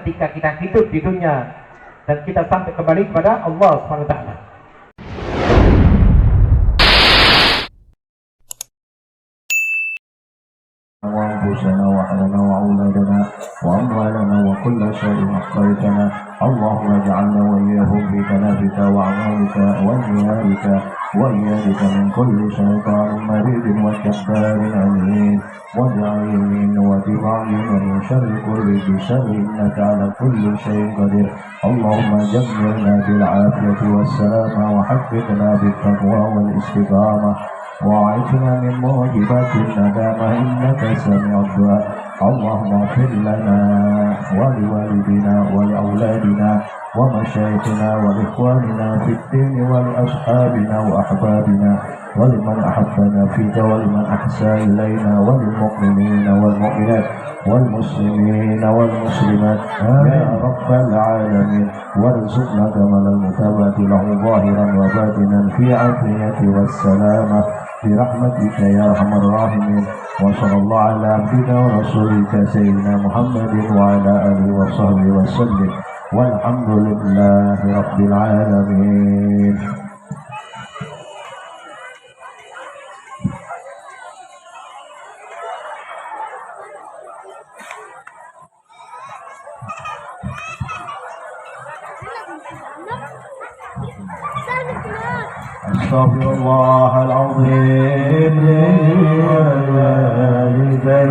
ketika kita hidup di dunia dan kita sampai kembali kepada Allah Subhanahu wa taala. وأنفسنا وأهلنا وأولادنا وأموالنا وكل شيء أحصيتنا اللهم اجعلنا وإياهم في كنافك وأعمالك وانهيارك وإياك من كل شيطان مريد وكبار عنيد وجعين وتبعين ومن شر كل ذي شر إنك على كل شيء قدير اللهم جملنا بالعافية والسلامة وحققنا بالتقوى والاستقامة وأعفنا من موجبات الندامة إنك سميع الدعاء اللهم اغفر لنا ولوالدنا ولأولادنا ومشايخنا وإخواننا في الدين ولأصحابنا وأحبابنا ولمن أحبنا فيك ولمن أحسن إلينا وللمؤمنين والمؤمنات والمسلمين والمسلمات يا رب العالمين وارزقنا كمال المتابعة له ظاهرا وباطنا في عافية والسلامة برحمتك يا أرحم الراحمين وصلى الله على عبدك ورسولك سيدنا محمد وعلى آله وصحبه وسلم والحمد لله رب العالمين. أستغفر الله العظيم لوالدي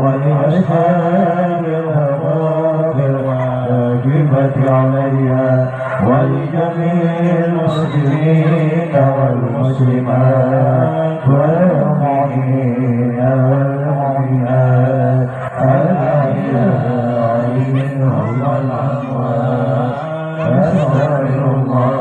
ولأصحاب الحقوق الواجبة علي ولجميع المسلمين والمسلمات والمؤمنين والمؤمنات الأحياء منهم والأموات أستغفر الله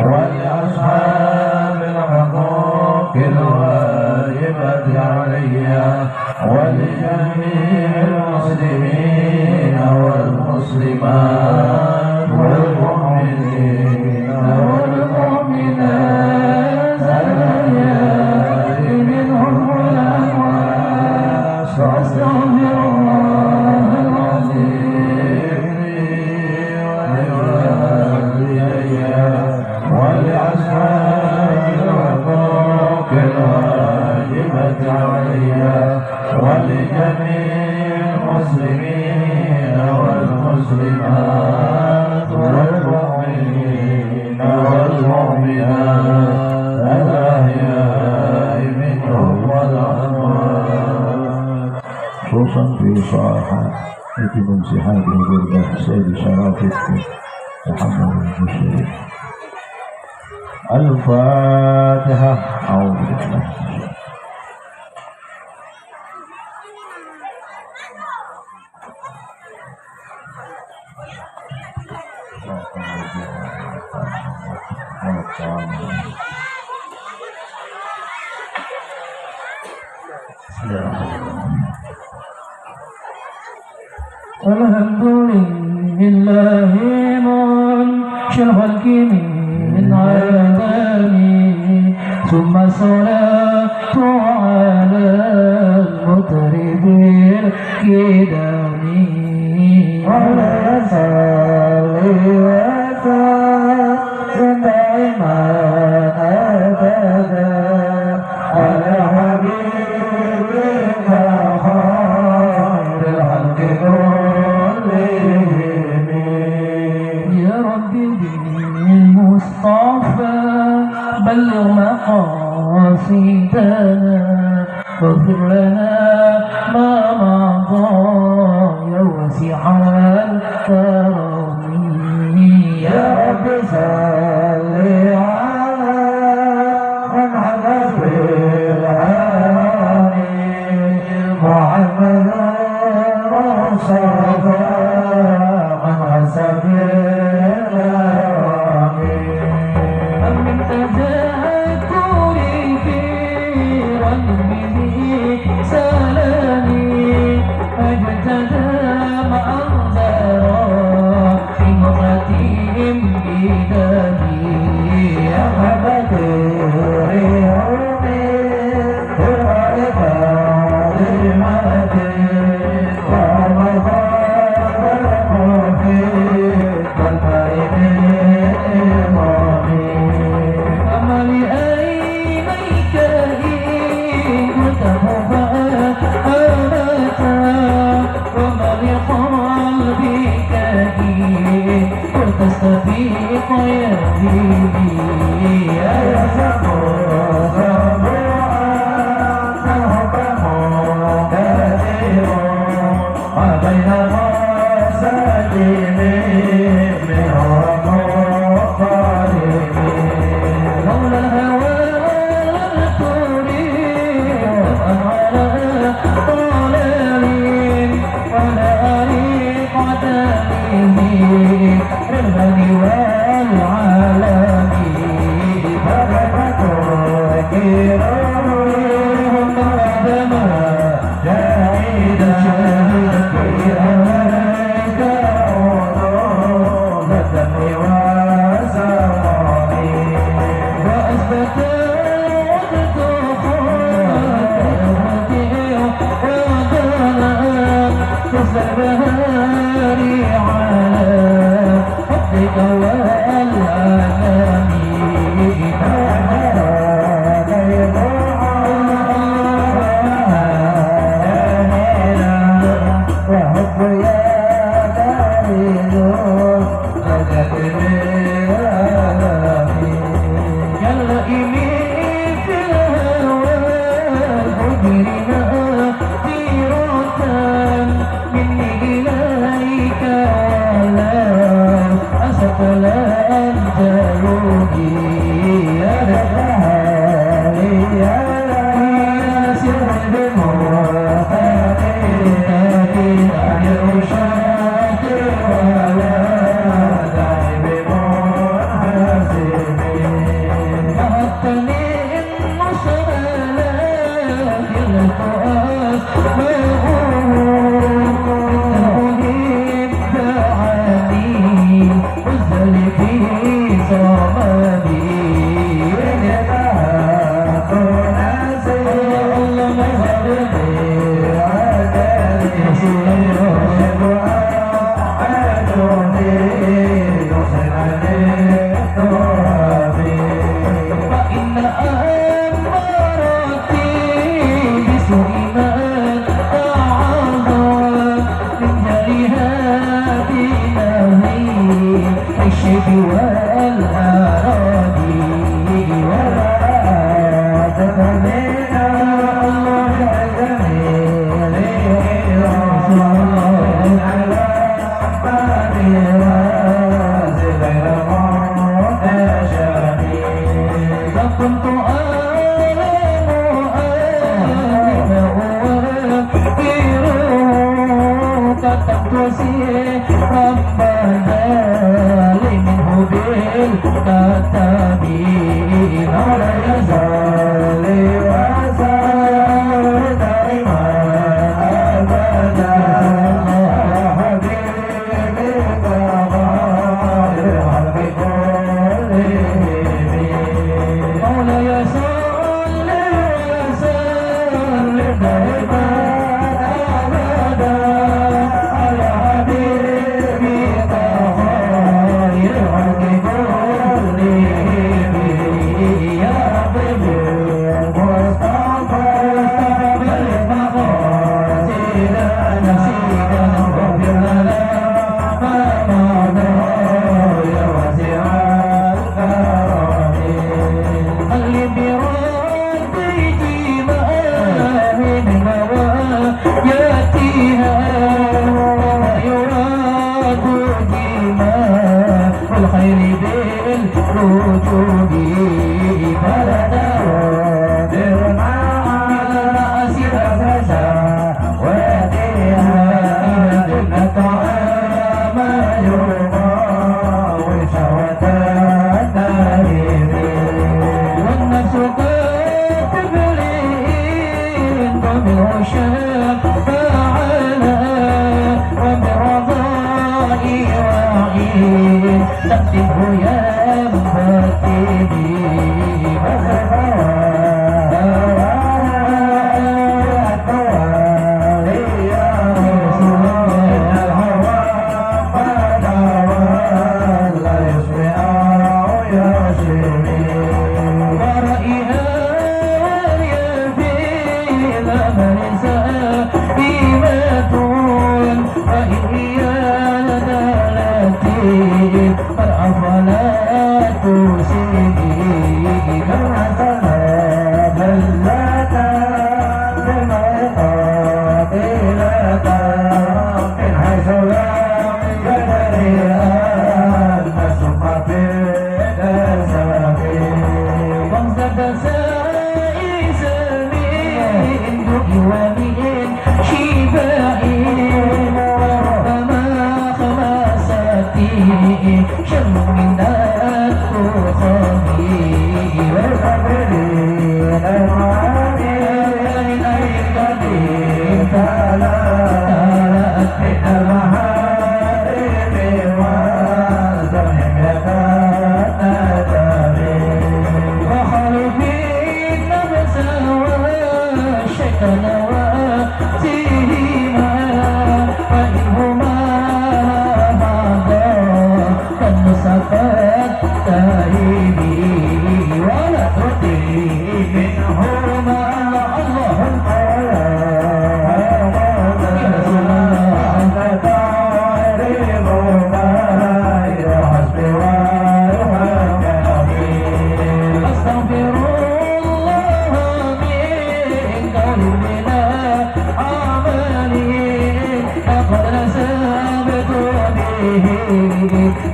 ولأصحاب الحقوق الواجبة علي ولجميع المسلمين والمسلمات والمؤمنين والمؤمنات الأحياء منهم والأموات أستغفر الله ولأصحاب الحقوق الواجبة علي ولجميع المسلمين والمسلمات والمؤمنين والمؤمنات الأحياء منهم والأموات خصوصا في صاحة من صحابه برده سيد شرافته محمد المشرف. الفاتحة. أعوذ بالله. الحمدلله منشئ الخلق من عدم ثم الصلاة على المطرب الكدام ولا يصلي وسلم دائما أبدا على حبيبك خير الخلق كلهم يا ربي بالمصطفى بلغ مقاصدنا واغفر لنا ما مضى يا واسع الكرم يا رب صل على من حدث بالعالمين محمد رسول من حسب سلامي أجتدى ما أنزل Para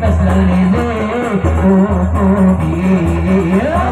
نسلا لذيك وقوبي يا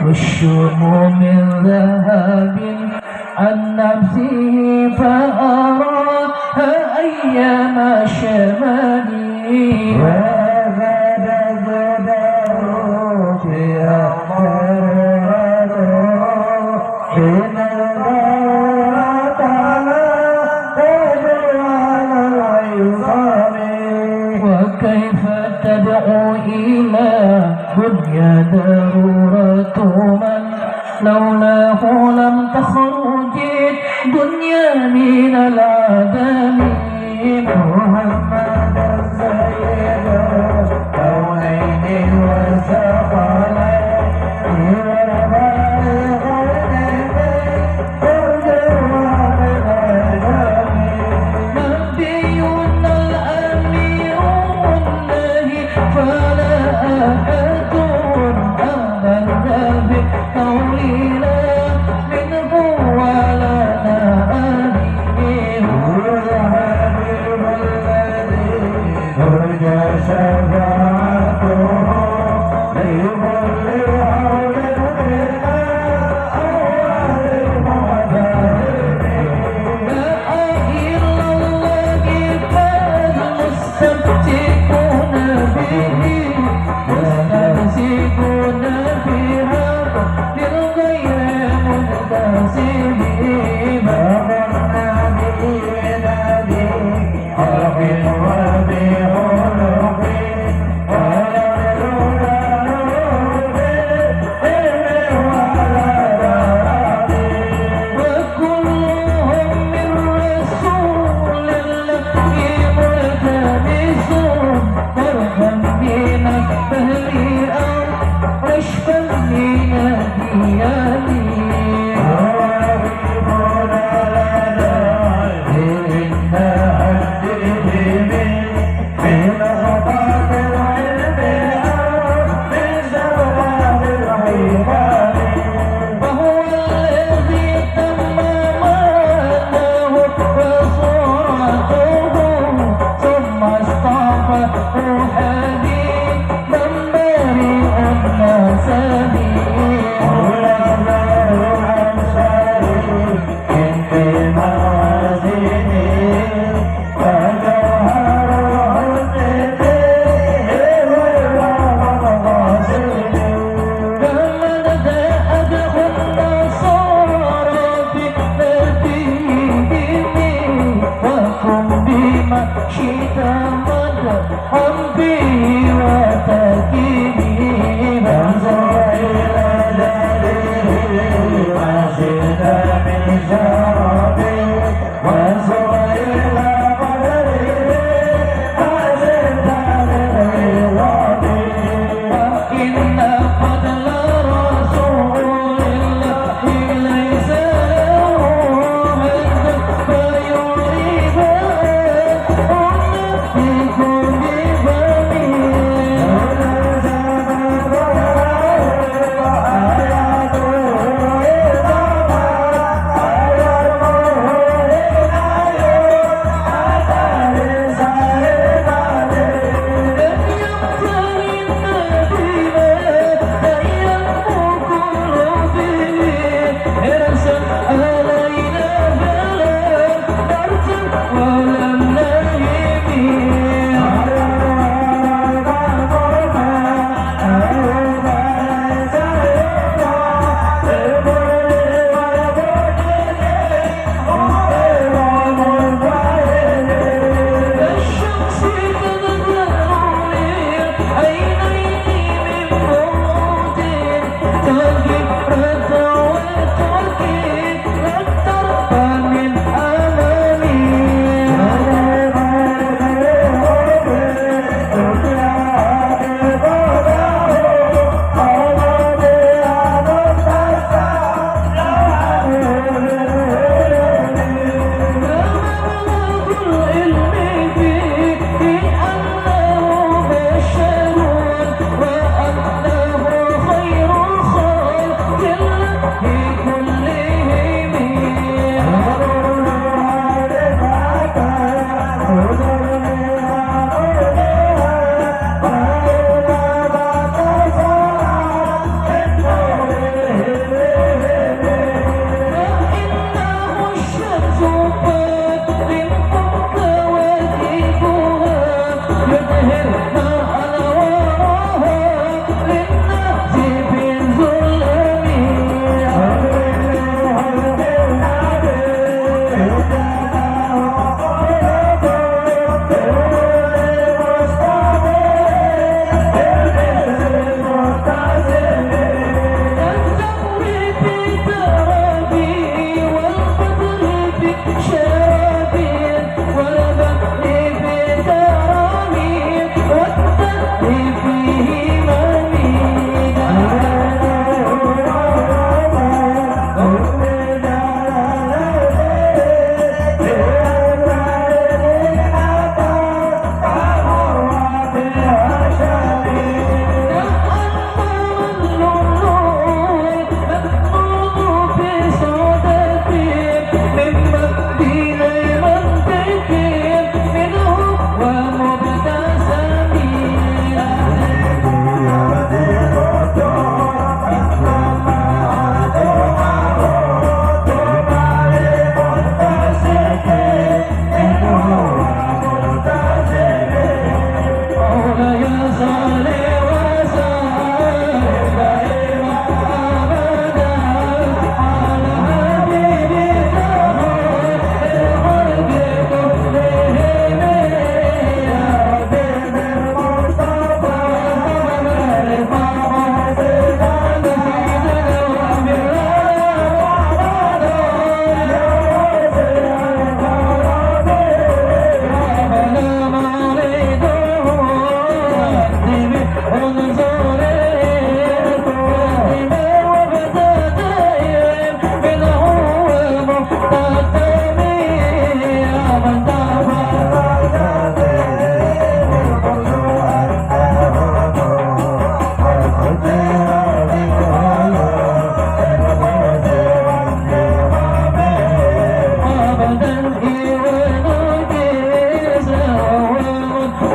والشم من ذهب عن نفسه فأراها أيام شمالي وغدا زداه في أحراره حين الغارة على تدعو على العصام وكيف تدعو إلى دنيا ضرورة من لولاه لم تخرج الدنيا من العدم محمد السيد كونين وثقلين نبينا الأمير والله فلا أحد أمن بقولنا منه ولا نأمين هو الحبيب الذي ترجى شفاعته ليضل حوله إلى أول المعتدين لا إلا الله فالمستمسكون به مستمسكون بها للغير منتسبين فظن به نبي خلق وبخلق وكلهم من رسول الله ملتمسون فرحا بنا تهريئا رشفا من الديان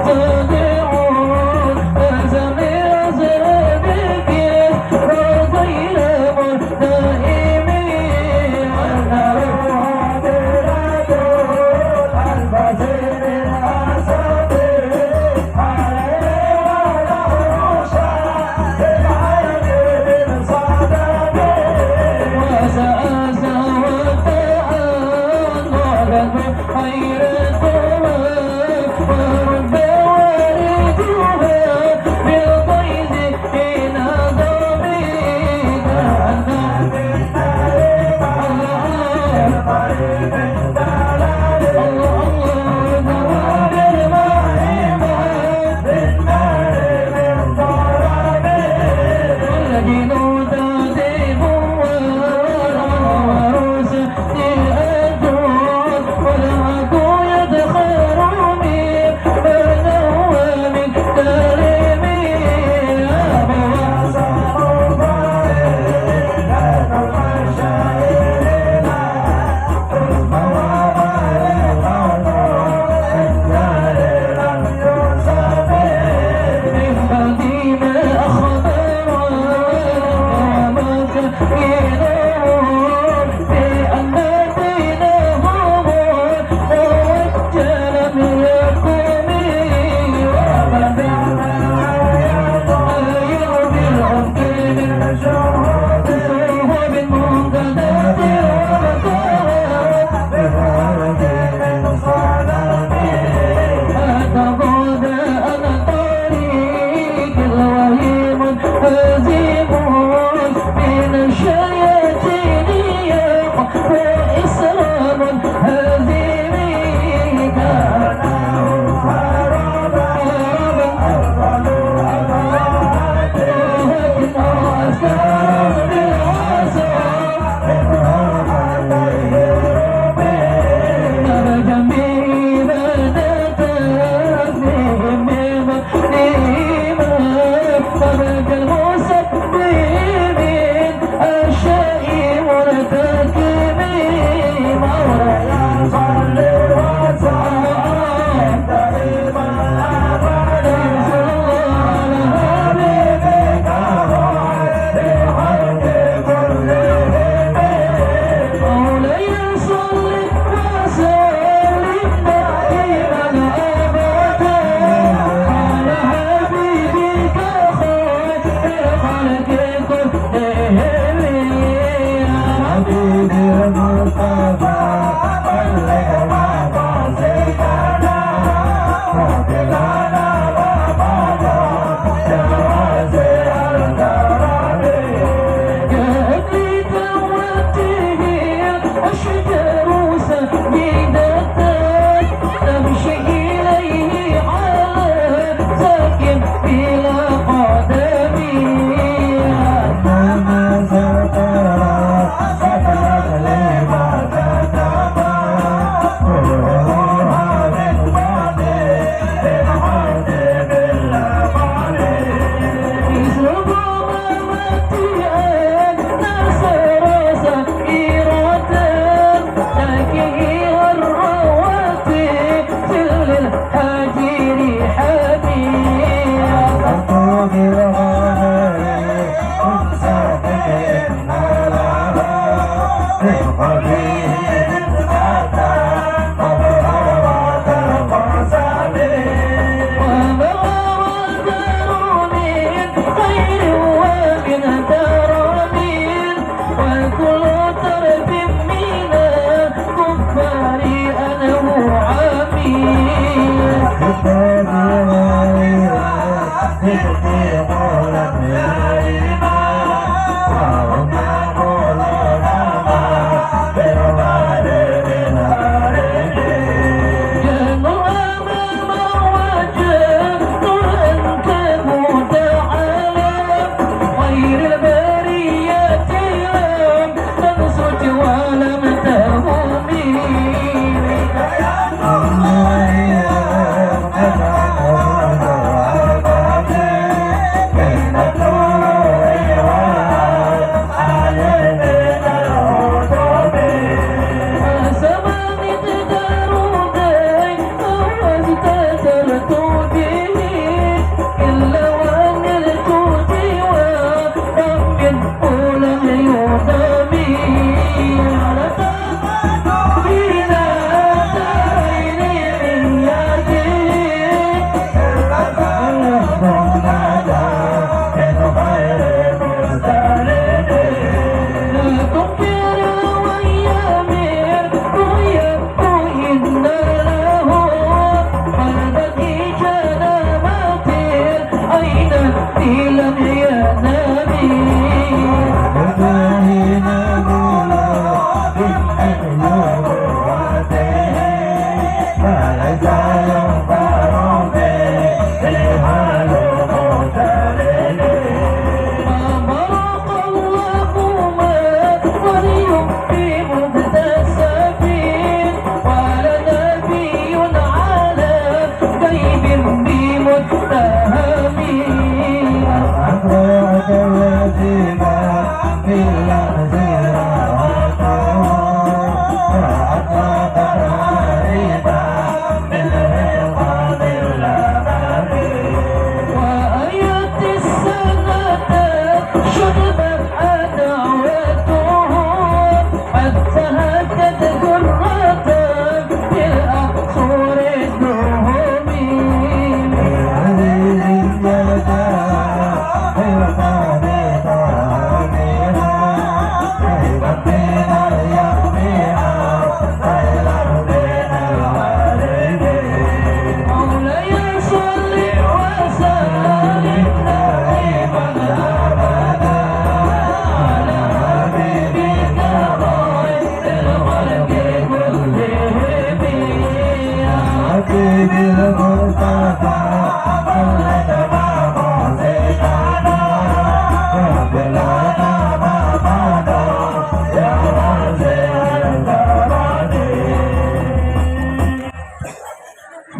صادعون أزم أزرابك رضينا دائمين والأرواح برادون البصير الأسد عليه والعروشة بالعين صادق وسأسى وتأن وعلم حيرتها ورب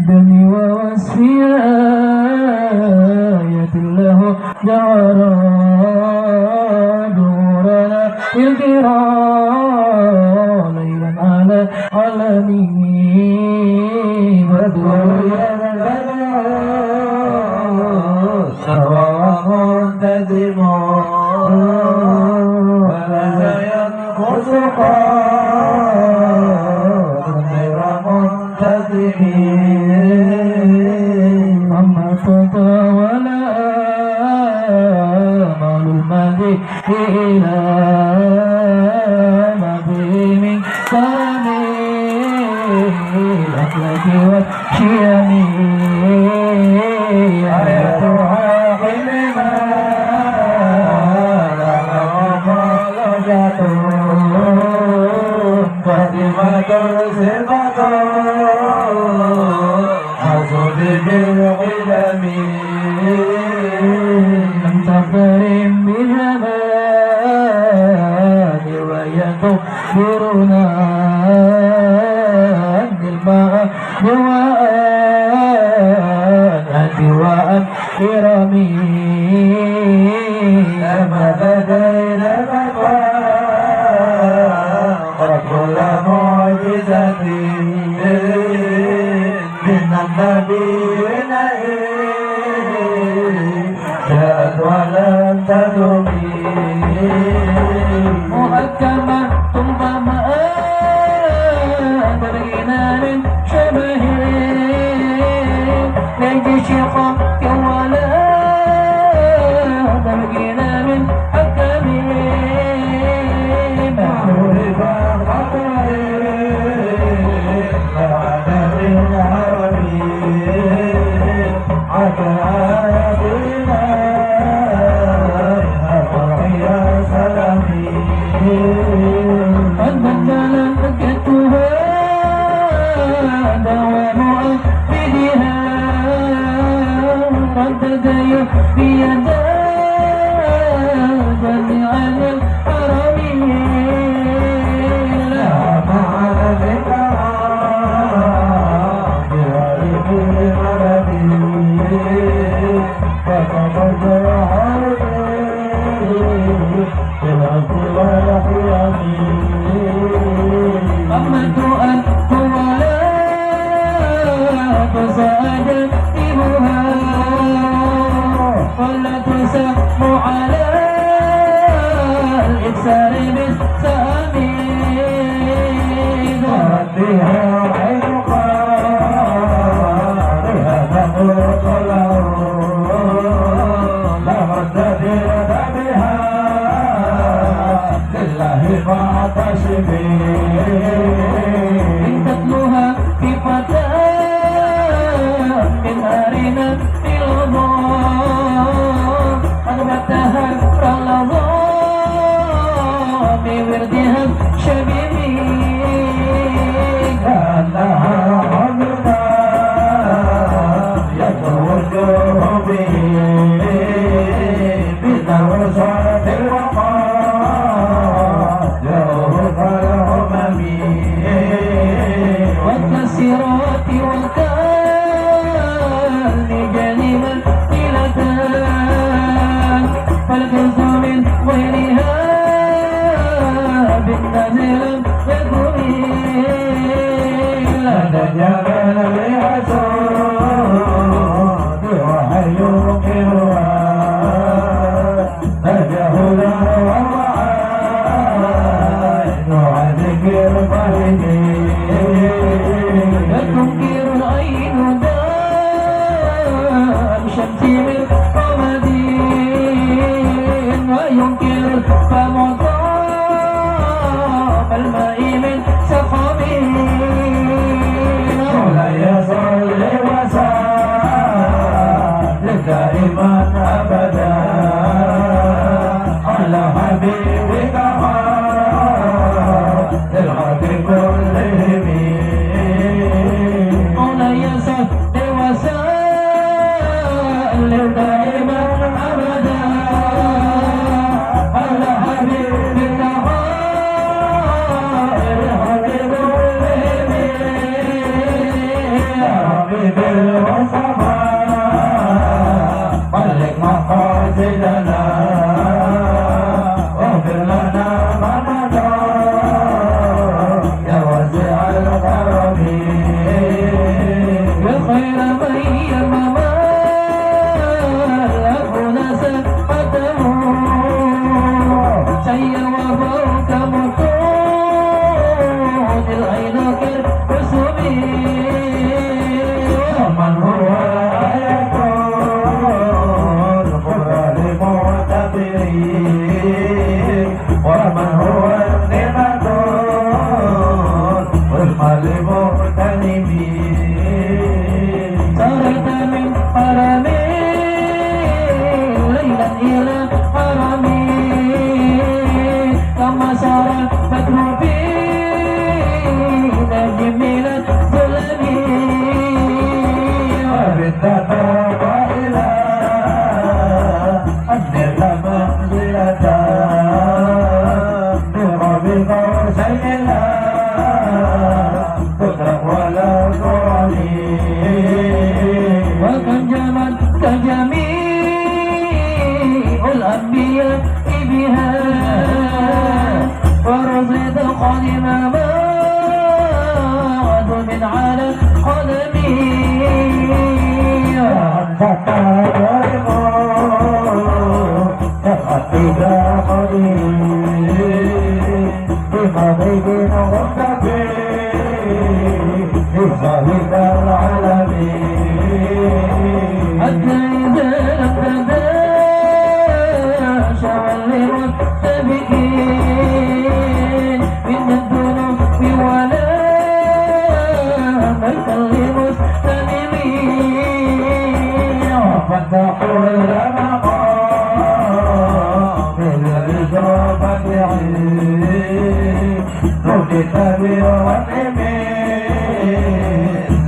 بني ووصية له جعرا دورنا الكرام ليلا على علني بدويا سوى منتزم وليس ينقص غير منتزم أما تطاول مال المدي إلى نبي من كرم الأخلاق والشيم آياتها حلما فاطمة صفة حسب بالعلم لم تقرم بزمان ويتخبرنا أن الماء دواء إرمي أمد بين وكل معجزة من النبي جاءت ولم تدمي محكمة ثم ما درينا من شبه نجي شقاق ولا درينا من حكم عرف الخطر لعنة العربي عسى آياتنا يا سلامي قد بدلتها دوام أفدها ردد في يدا جميع الحرم لا مع ذكرى بغيب العربي فتبدل عربي بالعز والحيام أمت أن ولا تساعد إبها ولا تسمع على الإكسار بالسام بها عينك بها تموت له لمد بها لله فاعتصمي إن تتلوها في فتاة من أرنا في الغضاء قد بتها رمضان بوردها شبيبي كانها عمرنا يتوجه به بدرجات الوقار جوهر الهمم والتسيرات والكال جانبا إلتان فالكنز من غيرها بالنزل يكوي لا تجمل بحسود وحي ينكرها تجهلا وعين عن ذكر تنكر العين داء شمس من رمد وينكر الفم طاب الماء من سقم مولاي صل وسلم دائما ابدا على حبيبك الخلق كلهم مولاي صل وسلم عدة قائلا أبلغ منزلة بربك وسيلا تدرك ولا تعلي وكم جمل كجميع الأنبياء بها ورصد قدم بعد من على قدمي أنت تعلم تخطيك قديم بمضيق غضبي بصهيب العالمين حتى إذا لم تداشى والمتبكين من الذنوب ولا ملك لمستلمين فتحوا المقام بالإجابة نودت بالرحم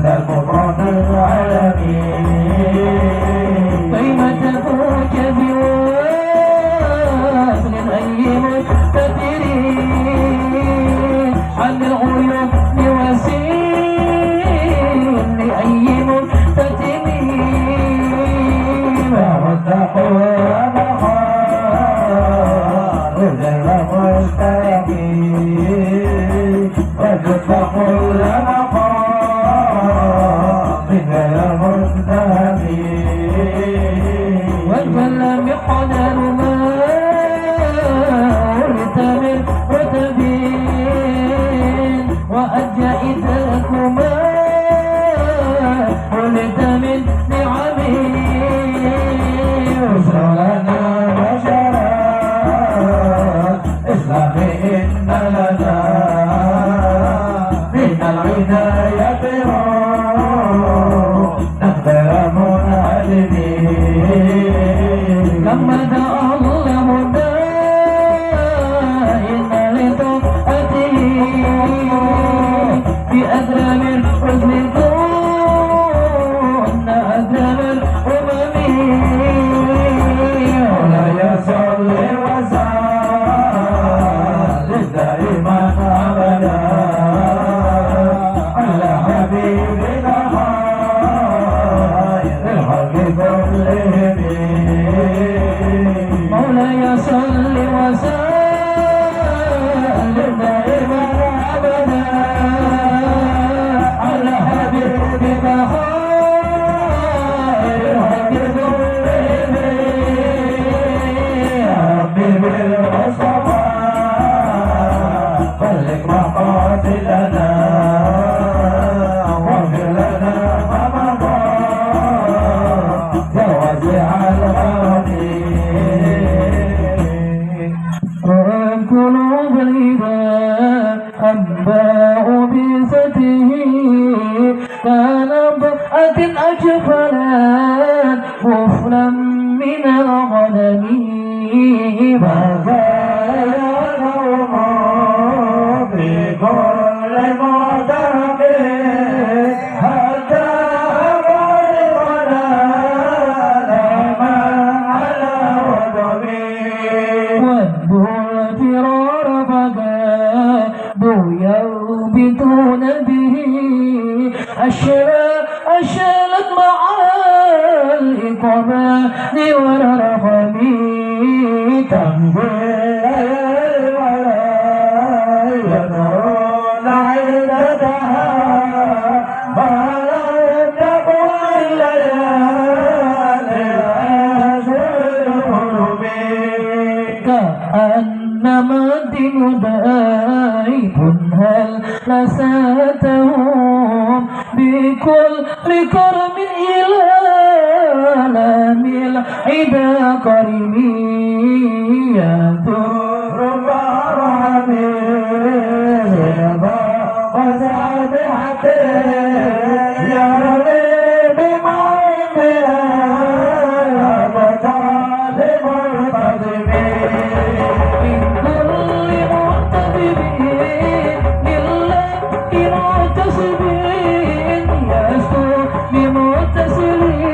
المفرد العالمين كيف تفوج بوصل أي مستترين عن العيون لوسيل لأي مستترين فتحوا المقام بالمستقيم وتفتحوا المقام بالمستقيم وجل بقدر ما ورث من رتبين وأجى إذاكما ولد من نعمين لنا بشرا اسلام إن لنا من العناية نقدر منعلمين لما دعا الله دائما لطاعته بأدرم الحزن دون أدرم الأمم مولاي صل وسلم دائما أبدا على حبيبنا خير الخلق كلهم مولاي صل وسلم دائما أبدا على حبيبك خير الخلق كلهم ربي بالمصطفى بلغ مقاصدنا واغفر لنا ما مضى يا واسع الغني قلوب الإله أنباء بذاته كان بقعة أجفلت غفلا من الغنم ماذا يدعوهم في كل معترك حتى غرقنا لما على وضمي والدور فرار فقادوا يربطون به أشالت مع الإقبال والرحم تنزل الولاء يدعون عدتها ما لم تكن الليالي أشهر القلوب كأنما الدين دائب هل لساتهم بكل كرم إلى لام العدا كريمي يدور ربما وسعد حتى يرمي بما طالب المرتضبين من كل معتبرين لله معتصبين يسطو بمتصلين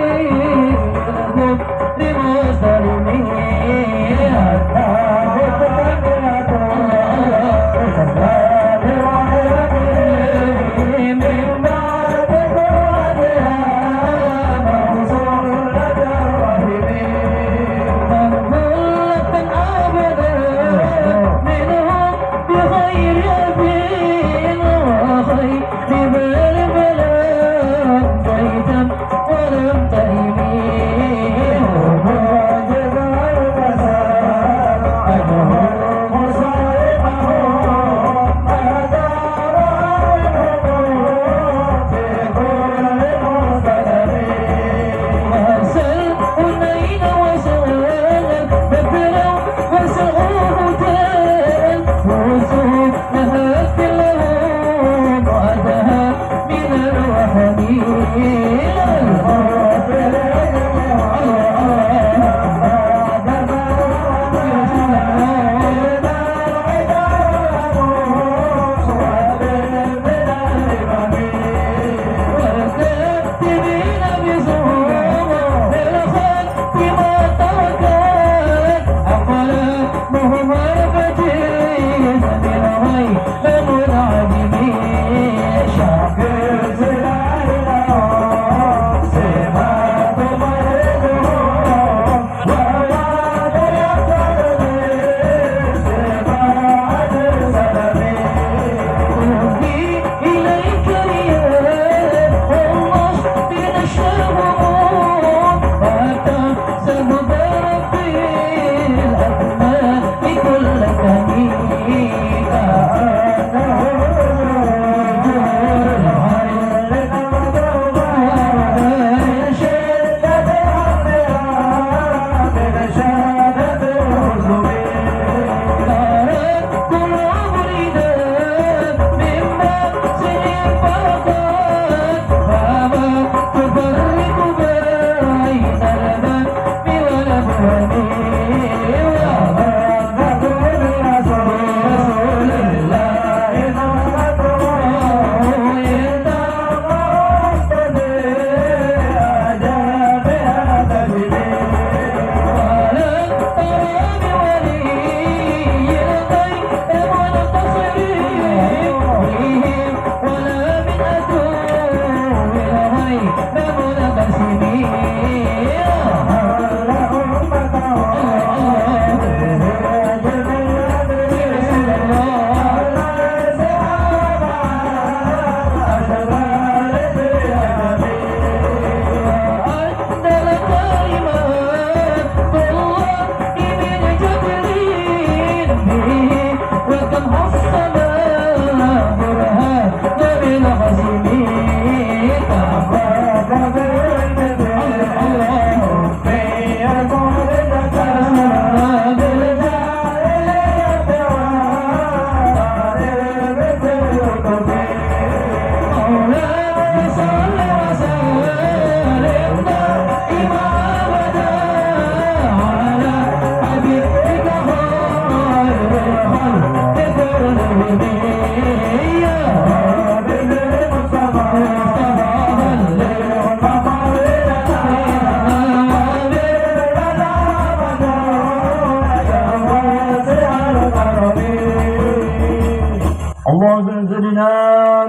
سيدنا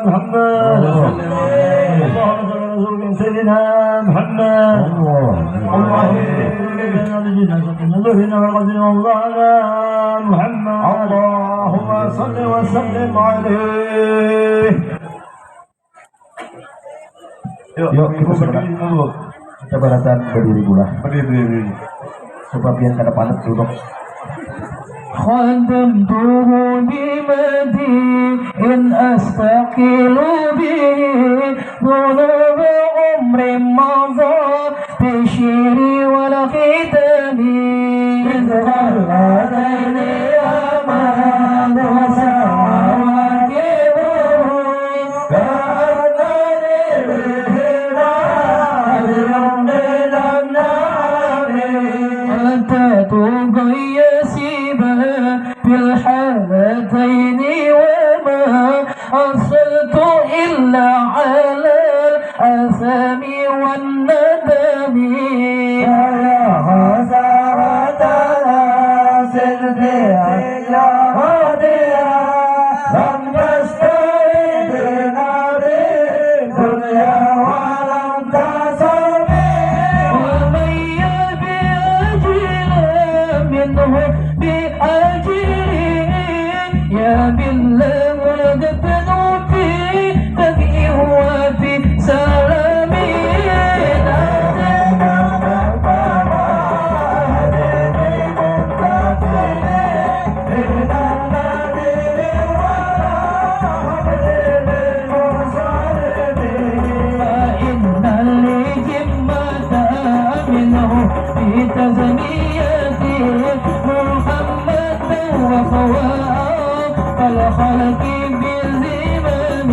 محمد اللهم صل على رسولك سيدنا محمد اللهم صل وسلم عليه. Yuk kita berdiri dulu. Kita barisan berdiri dulu. Berdiri. Coba biar kada panas duduk. خدمته بمديح أستقيل به ذنوب عمر مضى بشيري والختامي إذ غلتني أمان وسواكبه كأنني بهلال من النار أتت قيسيبا بالحالتين وما أصلت إلا على الأثام والندم يا خسارة ناصر فيها يا هادية لم تسترد بالدنيا ولم تصبي ومن يبي أجل منه بأجله يا بالله ولقد في تبئي وفي سلامي فإن الجمة منه في تزميته محمد وخواه الخلق بالزمام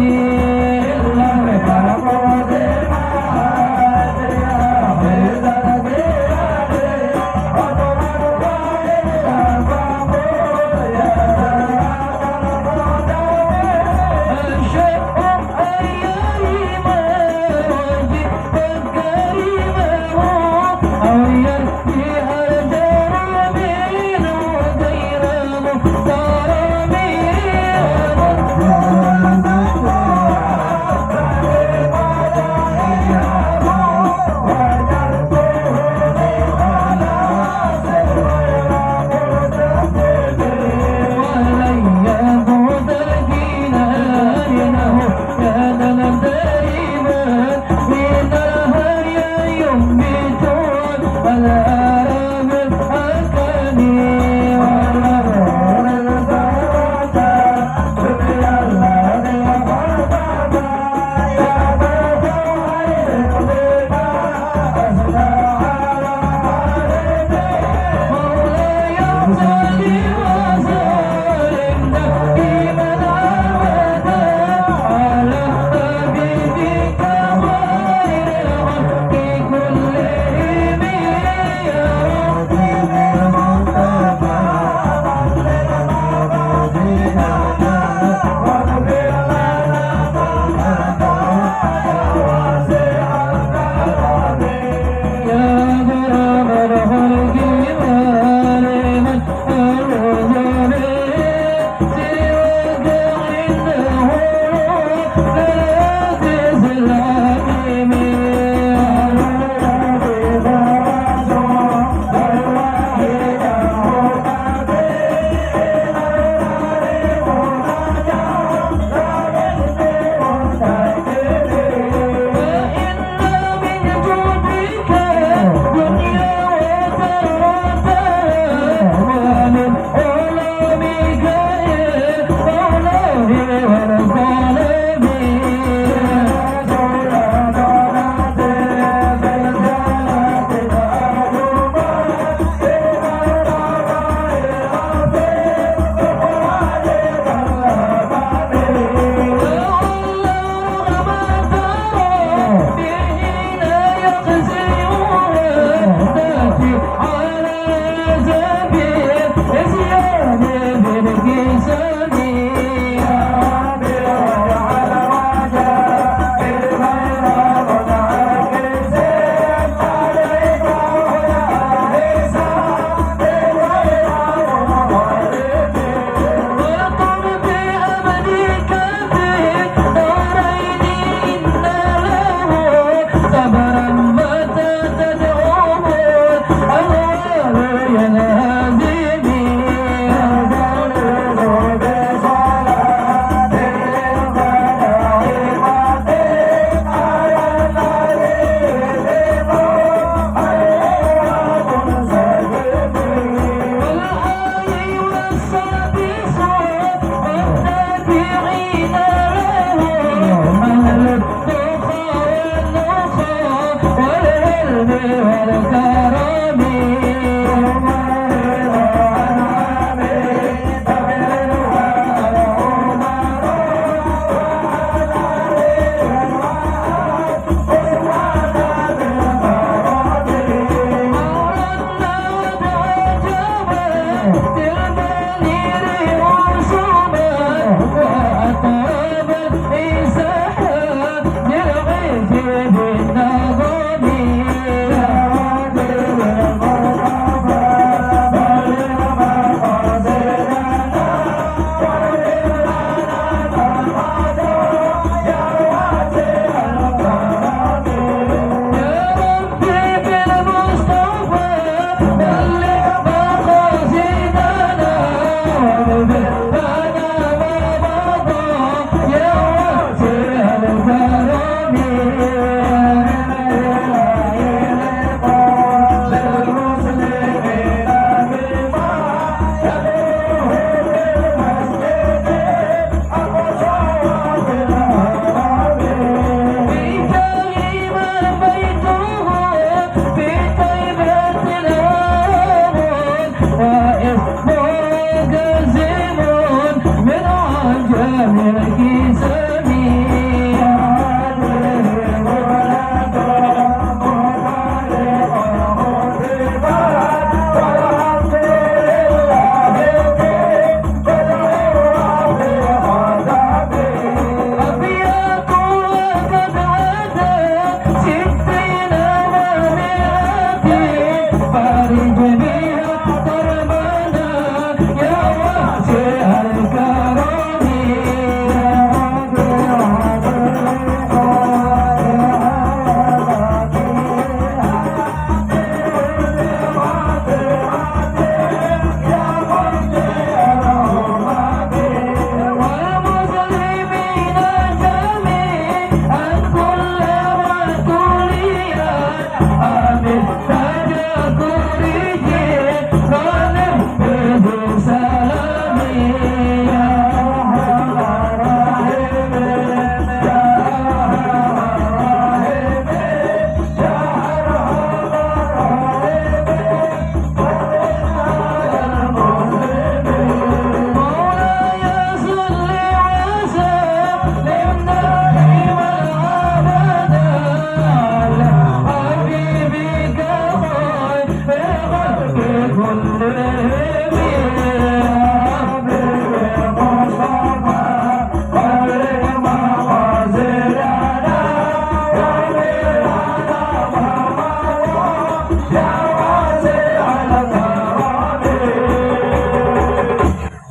يا واسع الكرم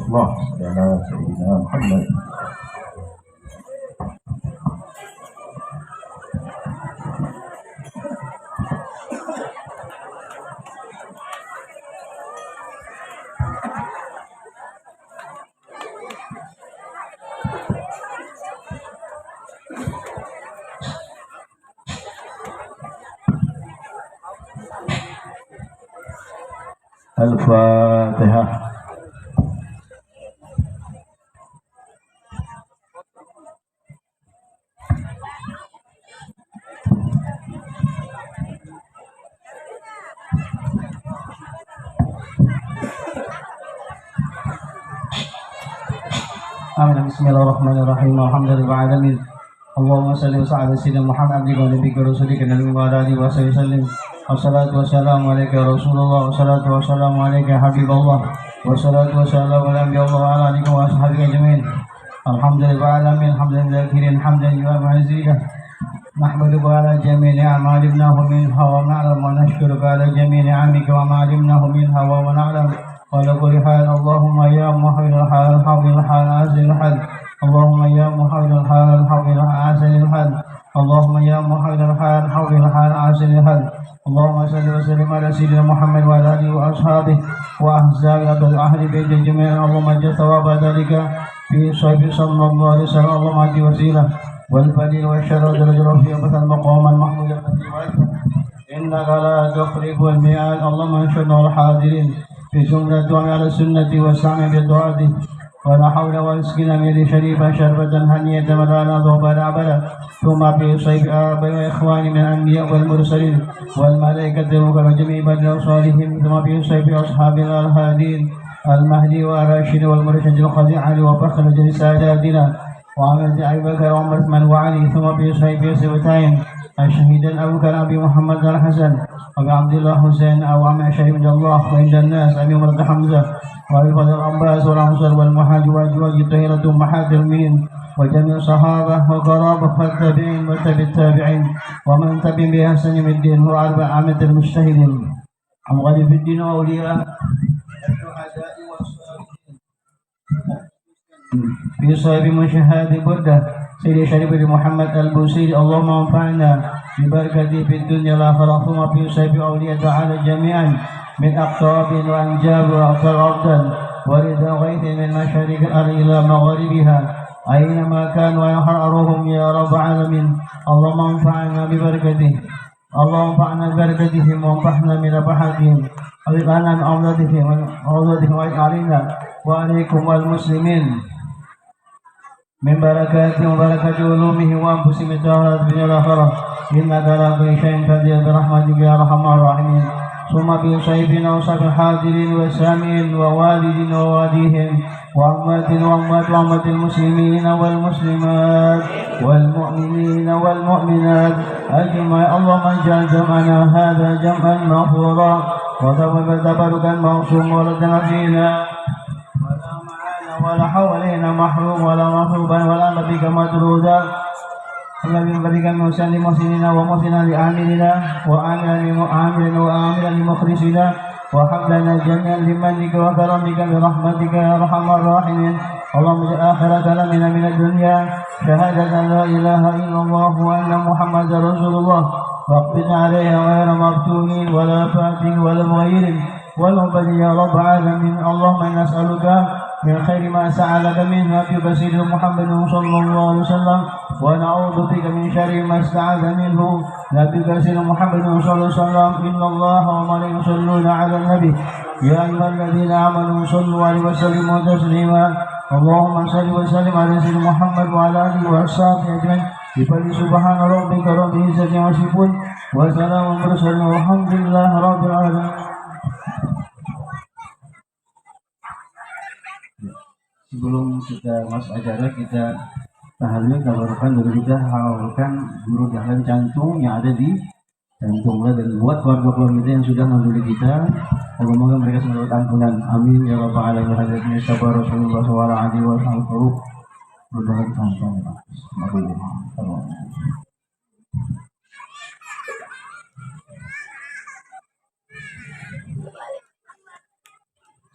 الله على سيدنا محمد. Al-Fatihah. Amin. Bismillahirrahmanirrahim. Alhamdulillahirabbil alamin. Allahumma shalli wa sallim ala sayyidina Muhammad abdika wa nabiyyika wa rasulika nabiyyi wa ala alihi wa sahbihi sallim. Wassalatu wassalamu alayka ya Rasulullah, wassalatu wassalamu alayka ya Habiballah, wassalatu wassalamu ala anbiyallah wa ala alihi wa sahbihi ajmain. Alhamdulillahirabbil alamin, alhamdulillahil hamdan yu'azzihi. نحمدك على جميع ما علمناه منها ونعلم ونشكرك على جميع نعمك وما علمناه منها ونعلم وعلى كل حال. اللهم يا محيي الحال حول الحال عزل الحال. اللهم يا محيي الحال حول الحال عزل الحال. اللهم يا محيي الحال حول الحال عزل الحال. اللهم صل وسلم على سيدنا محمد وعلى اله واصحابه واحزاب اهل بيت جميعا. اللهم اجعل ثواب ذلك في صحبه صلى الله عليه وسلم. اللهم اجعل وسيله والفضيل والشر درجة في أبث المقام المحمود الذي وعدته إنك لا تخلف الميعاد. اللهم انشرنا الحاضرين في جملة على السنة والسعي بالدعاء ولا حول ولا اسقنا من شريفا شربة هنية مرانا ذوبا عبدا ثم في صيف آباء وإخواني من الأنبياء والمرسلين والملائكة وجميع بدر وصالحين ثم في صيف أصحاب الهادين المهدي والراشد والمرشد الخضيع وفخر جل ساداتنا وعمل أبي بكر وعمر عثمان وعلي ثم في صحيح سبتين الشهيدين أبو بكر أبي محمد الحسن وأبي عبد الله حسين أو عم شريف عند الله وعند الناس أبي عمر حمزة وأبي فضل العباس والأنصار والمحاج والأزواج الطاهرة أمهات المؤمنين وجميع الصحابة وقرابة والتابعين وتابع التابعين ومن تبع بإحسان من الدين هو أربع عامة المجتهدين أمغالي في الدين وأولياء الشهداء والصالحين في صاحب مشاهد بردة سيدي شريف محمد البوسيري. اللهم انفعنا ببركته في الدنيا والآخرة ثم في صاحب أولياء تعالى جميعا من أقطاب وأنجاب وأقطار أفضل ورد غيث من مشارق الأرض إلى مغاربها أينما كانوا ويحررهم يا رب العالمين. اللهم انفعنا ببركته، اللهم انفعنا ببركتهم وانفعنا من رفحتهم وبقنا من أولادهم وأولادهم علينا وعليكم والمسلمين من بركاته وبركات علومه وأنفسهم الدارات من الآخرة إنك على كل شيء قدير برحمتك يا أرحم الراحمين. ثم بصيفنا وصف الحاضرين والسامعين ووالدين ووالديهم وأمة المسلمين والمسلمات والمؤمنين والمؤمنات أجمعين. اللهم اجعل جمعنا هذا جمعا مغفورا وتبركا موصوما ولدنا فينا ولا حوالينا محروم ولا مطلوبا ولا نبيك مطرودا الذي بك المسلم محسنين ومحسنا لآمننا وآمنا لمخلصنا وحبلنا جميعا لمنك وكرمك برحمتك يا أرحم الراحمين. اللهم اجعل آخر كلامنا من الدنيا شهادة لا إله إلا الله وأن محمدا رسول الله واقبضنا عليها غير مفتونين ولا فاتن ولا مغير والمبدي يا رب العالمين. اللهم إنا نسألك من خير ما سألك منه نبيك سيدنا محمد صلى الله عليه وسلم ونعوذ بك من شر ما استعاذ منه نبيك سيدنا محمد صلى الله عليه وسلم. إن الله وملائكته يصلون على النبي يا أيها الذين آمنوا صلوا عليه وسلموا تسليما. اللهم صل وسلم على سيدنا محمد وعلى آله وصحبه أجمعين بفضل سبحان ربك رب العزة عما يصفون وسلام على المرسلين والحمد لله رب العالمين. Sebelum kita masuk acara, kita tahlil tabarukan dulu, kita halalkan guru jalan jantung yang ada di jantungnya dan buat keluarga-keluarga kita yang sudah menduli kita. Semoga mereka selalu ampunan. Amin ya rabbal alamin. Hadirin sabar Rasulullah sallallahu alaihi wasallam. Berdoa tanpa maaf.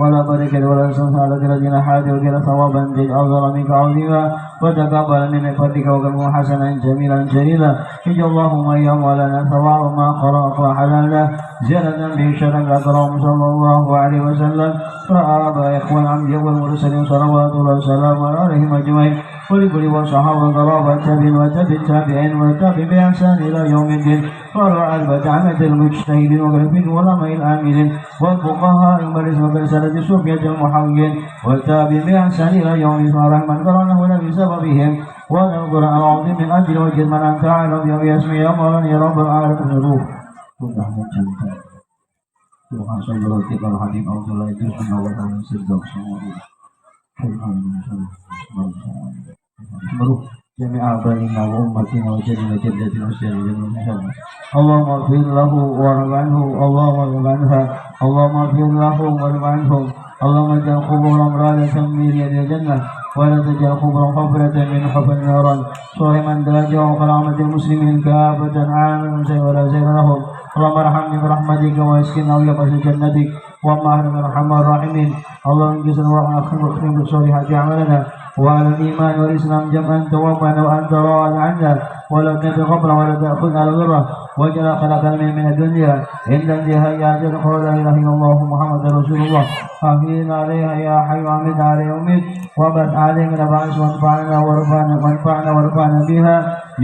ولا بارك ولا سمح على الذين حاجوا إلى ثوابا تجعل منك عظيما وتقبل من عبادك وكرم حسنا جميلا جليلا اجعل اللهم ايام ولنا ثواب ما قرأت وحلالا زيادة به شرع الأكرم صلى الله عليه وسلم فآبا إخوان الأنبياء والمرسلين صلوات الله وسلامه عليهم أجمعين ولكل والصحابة قرابة التابعين والتابع بإحسان إلى يوم الدين ورعى البدعمة المجتهدين وقرفين والعلماء العاملين والفقهاء المبارز وكرسالة الصوفية المحوين والتابع بإحسان إلى يوم الدين ورحمة كرمه لنا بسببهم وننظر العظيم من أجل وجه من أنت أعلم بأسمه يا مولانا يا رب العالمين الروح Tuhan saudara kita hadim Allah itu Allah yang sedang semua seluruh jami'ah baina wa ummatina wa jadina jaddatina muslimin Allahumma ighfir lahu warhamhu Allahumma anha Allahumma ighfir lahu warhamhu Allahumma ja'al quburahum radatan min riyadil jannah wa la taj'al quburahum hufratan min hufal naran sahiman darajah wa karamatil muslimin kafatan amin wa la sayra lahum اللهم ارحمني برحمتك واسكن أو يقص جنتك وما أهل من أرحم الراحمين اللهم انجزنا واختم بالصالحات أعمالنا وعلى الإيمان والإسلام جمعا توفنا وأنت راض عنا ولا تتقبل ولا تأخذنا على الغرة واجعل خلقنا من الدنيا عند انتهاء أجل قول لا إله إلا الله محمد رسول الله أحيينا عليها يا حي وأمت على يومك وبث علينا بعث وانفعنا وارفعنا بها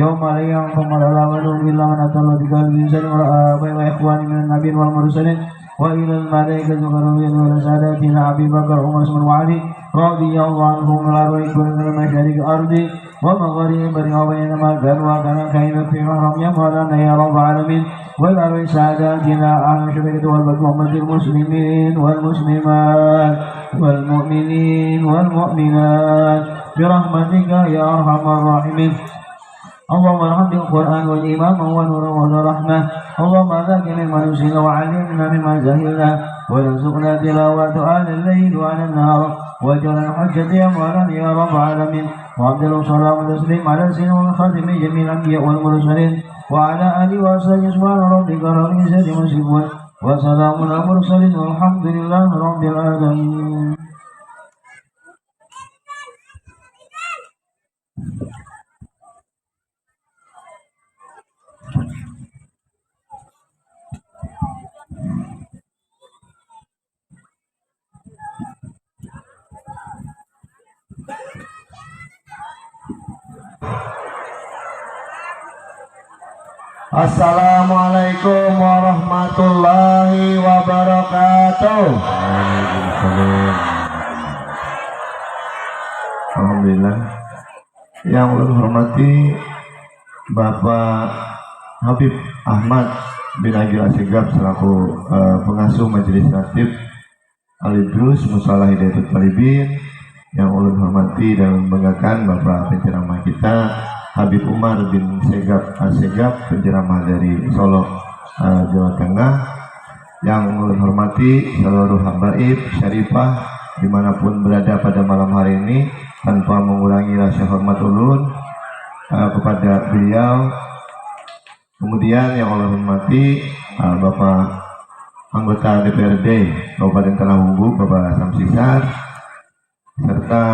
يوم لا ينفع مال ولا بنون إلا من أتى الله بقلب سليم وآبائي وإخواني من النبيين والمرسلين وإلى الملائكة والرسل ورسالاتنا أبي بكر عمر عثمان وعلي رضي الله عنهم من الأرواح كل من مشارق الأرض ومغارب وبينما كان وكان كائنا في محرم يا مولانا يا رب العالمين والأرواح ساداتنا أهل الشركة والبكومة المسلمين والمسلمات والمؤمنين والمؤمنات برحمتك يا أرحم الراحمين اللهم ارحم القرآن والإمام ونور ورحمة اللهم ذاكر مما نسينا وعلمنا مما جهلنا وارزقنا تلاوة آل الليل وآل النهار واجعل الحجة يا مولانا يا رب العالمين وأفضل الصلاة والتسليم على سيدنا وخاتم جميع الأنبياء والمرسلين وعلى آله وصحبه سبحان ربك رب العزة عما يصفون وسلام على المرسلين والحمد لله رب العالمين. Assalamualaikum warahmatullahi wabarakatuh. Alhamdulillah. Yang ulun hormati Bapak Habib Ahmad bin Agil Asegaf selaku pengasuh Majelis Ratib Al-Idrus Mushola Hidayatul Talibin. Yang ulun hormati dan membanggakan Bapak penceramah kita Habib Umar bin Segaf Asegaf, penceramah dari Solo, Jawa Tengah. Yang ulun hormati seluruh habaib syarifah dimanapun berada pada malam hari ini, tanpa mengurangi rasa hormat ulun kepada beliau. Kemudian yang ulun hormati Bapak anggota DPRD Kabupaten Tanahunggu, Bapak Samsisar, serta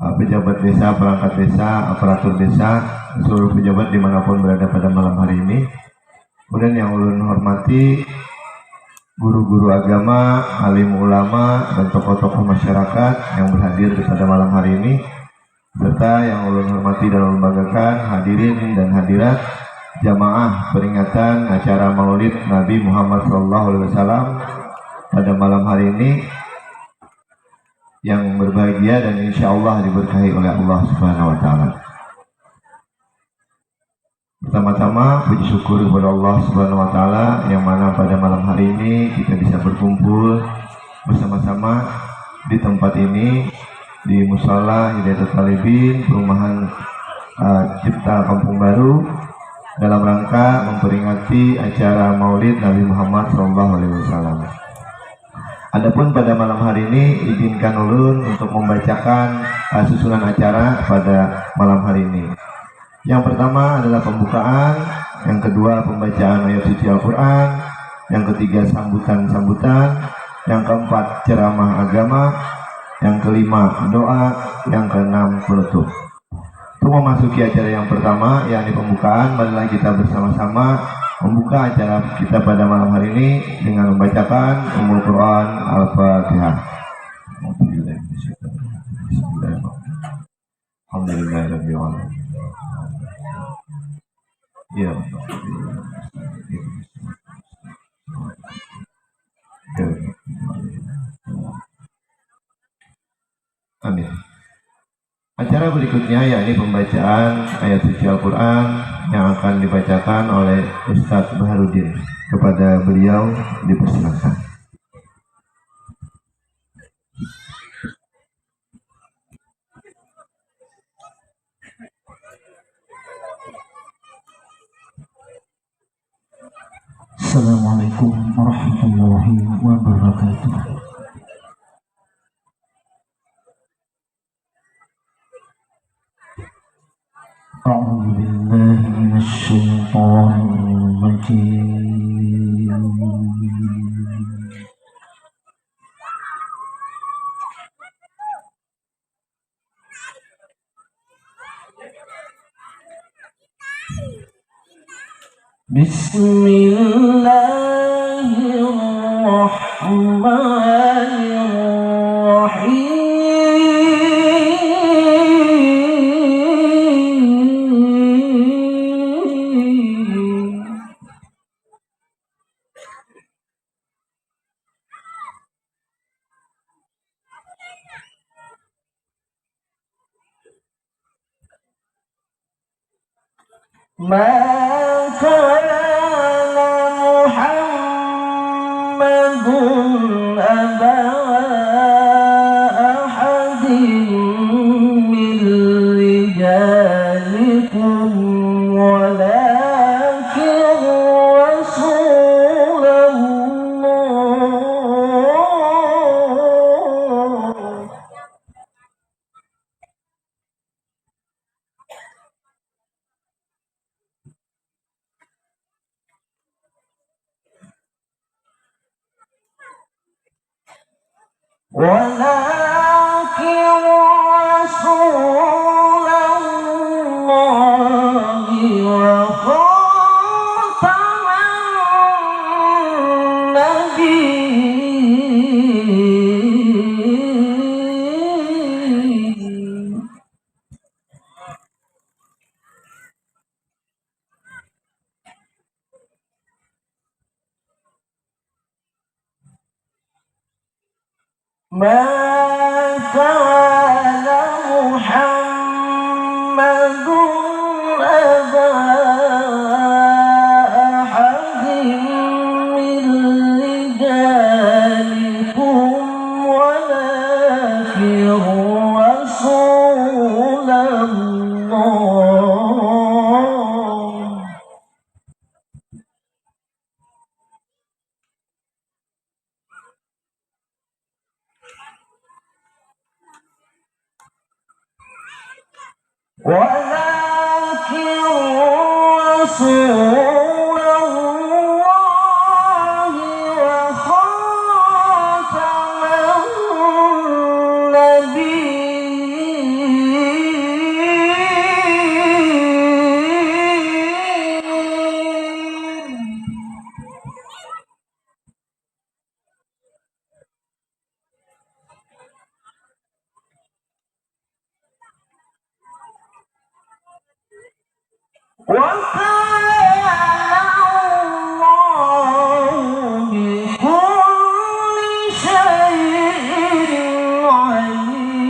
pejabat desa, perangkat desa, aparatur desa, seluruh pejabat dimanapun berada pada malam hari ini. Kemudian yang ulun hormati guru-guru agama, alim ulama, dan tokoh-tokoh masyarakat yang berhadir pada malam hari ini, serta yang ulun hormati dan ulun banggakan hadirin dan hadirat jamaah peringatan acara Maulid Nabi Muhammad SAW pada malam hari ini, yang berbahagia dan insya Allah diberkahi oleh Allah Subhanahu Wa Taala. Pertama-tama puji syukur kepada Allah Subhanahu Wa Taala yang mana pada malam hari ini kita bisa berkumpul bersama-sama di tempat ini, di Mushola Hidayatul Talibin, perumahan Cipta Kampung Baru, dalam rangka memperingati acara Maulid Nabi Muhammad SAW. Adapun pada malam hari ini izinkan ulun untuk membacakan susunan acara pada malam hari ini. Yang pertama adalah pembukaan, yang kedua pembacaan ayat suci Al-Quran, yang ketiga sambutan-sambutan, yang keempat ceramah agama, yang kelima doa, yang keenam penutup. Untuk memasuki acara yang pertama, yakni pembukaan, marilah kita bersama-sama membuka acara kita pada malam hari ini dengan membacakan Ummul Quran Al-Fatihah. Alhamdulillahirrahmanirrahim. Ya. Amin. Acara berikutnya yakni pembacaan ayat suci Al-Quran yang akan dibacakan oleh Ustadz Baharudin. Kepada beliau dipersilakan. Assalamualaikum warahmatullahi wabarakatuh. أعوذ بالله من الشيطان الرجيم. بسم الله الرحمن الرحيم. ما كان محمد أبا أحد من رجالكم ولكن رسول الله وخاتم النبيين. ما كان محمد أبا أحد من رجالكم ولكن رسول الله. ولكن رسول الله وخاتم النبيين. وكان الله بكل شيء عليما.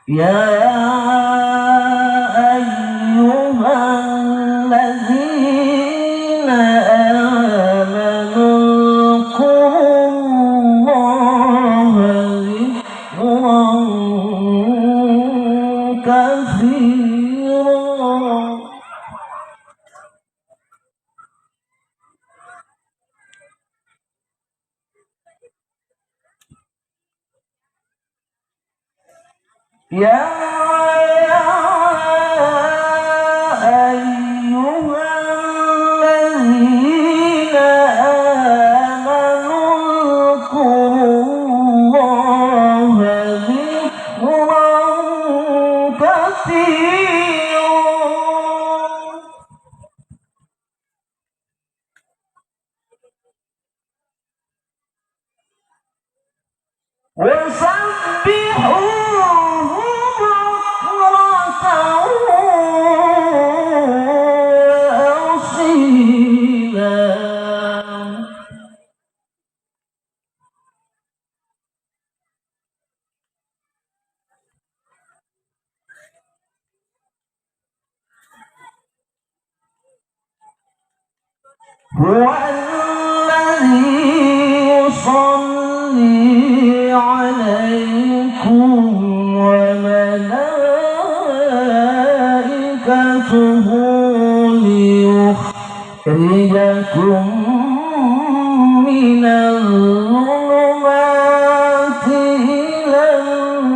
يا أيها الذين آمنوا اذكروا الله ذكرا كثيرا. يا أيها الذين آمنوا اذكروا الله ذكرا كثيرا وسبحوه بكرة وأصيلا هو الذي يصلي عليكم وملائكته ليخرجكم من الظلمات إلى النور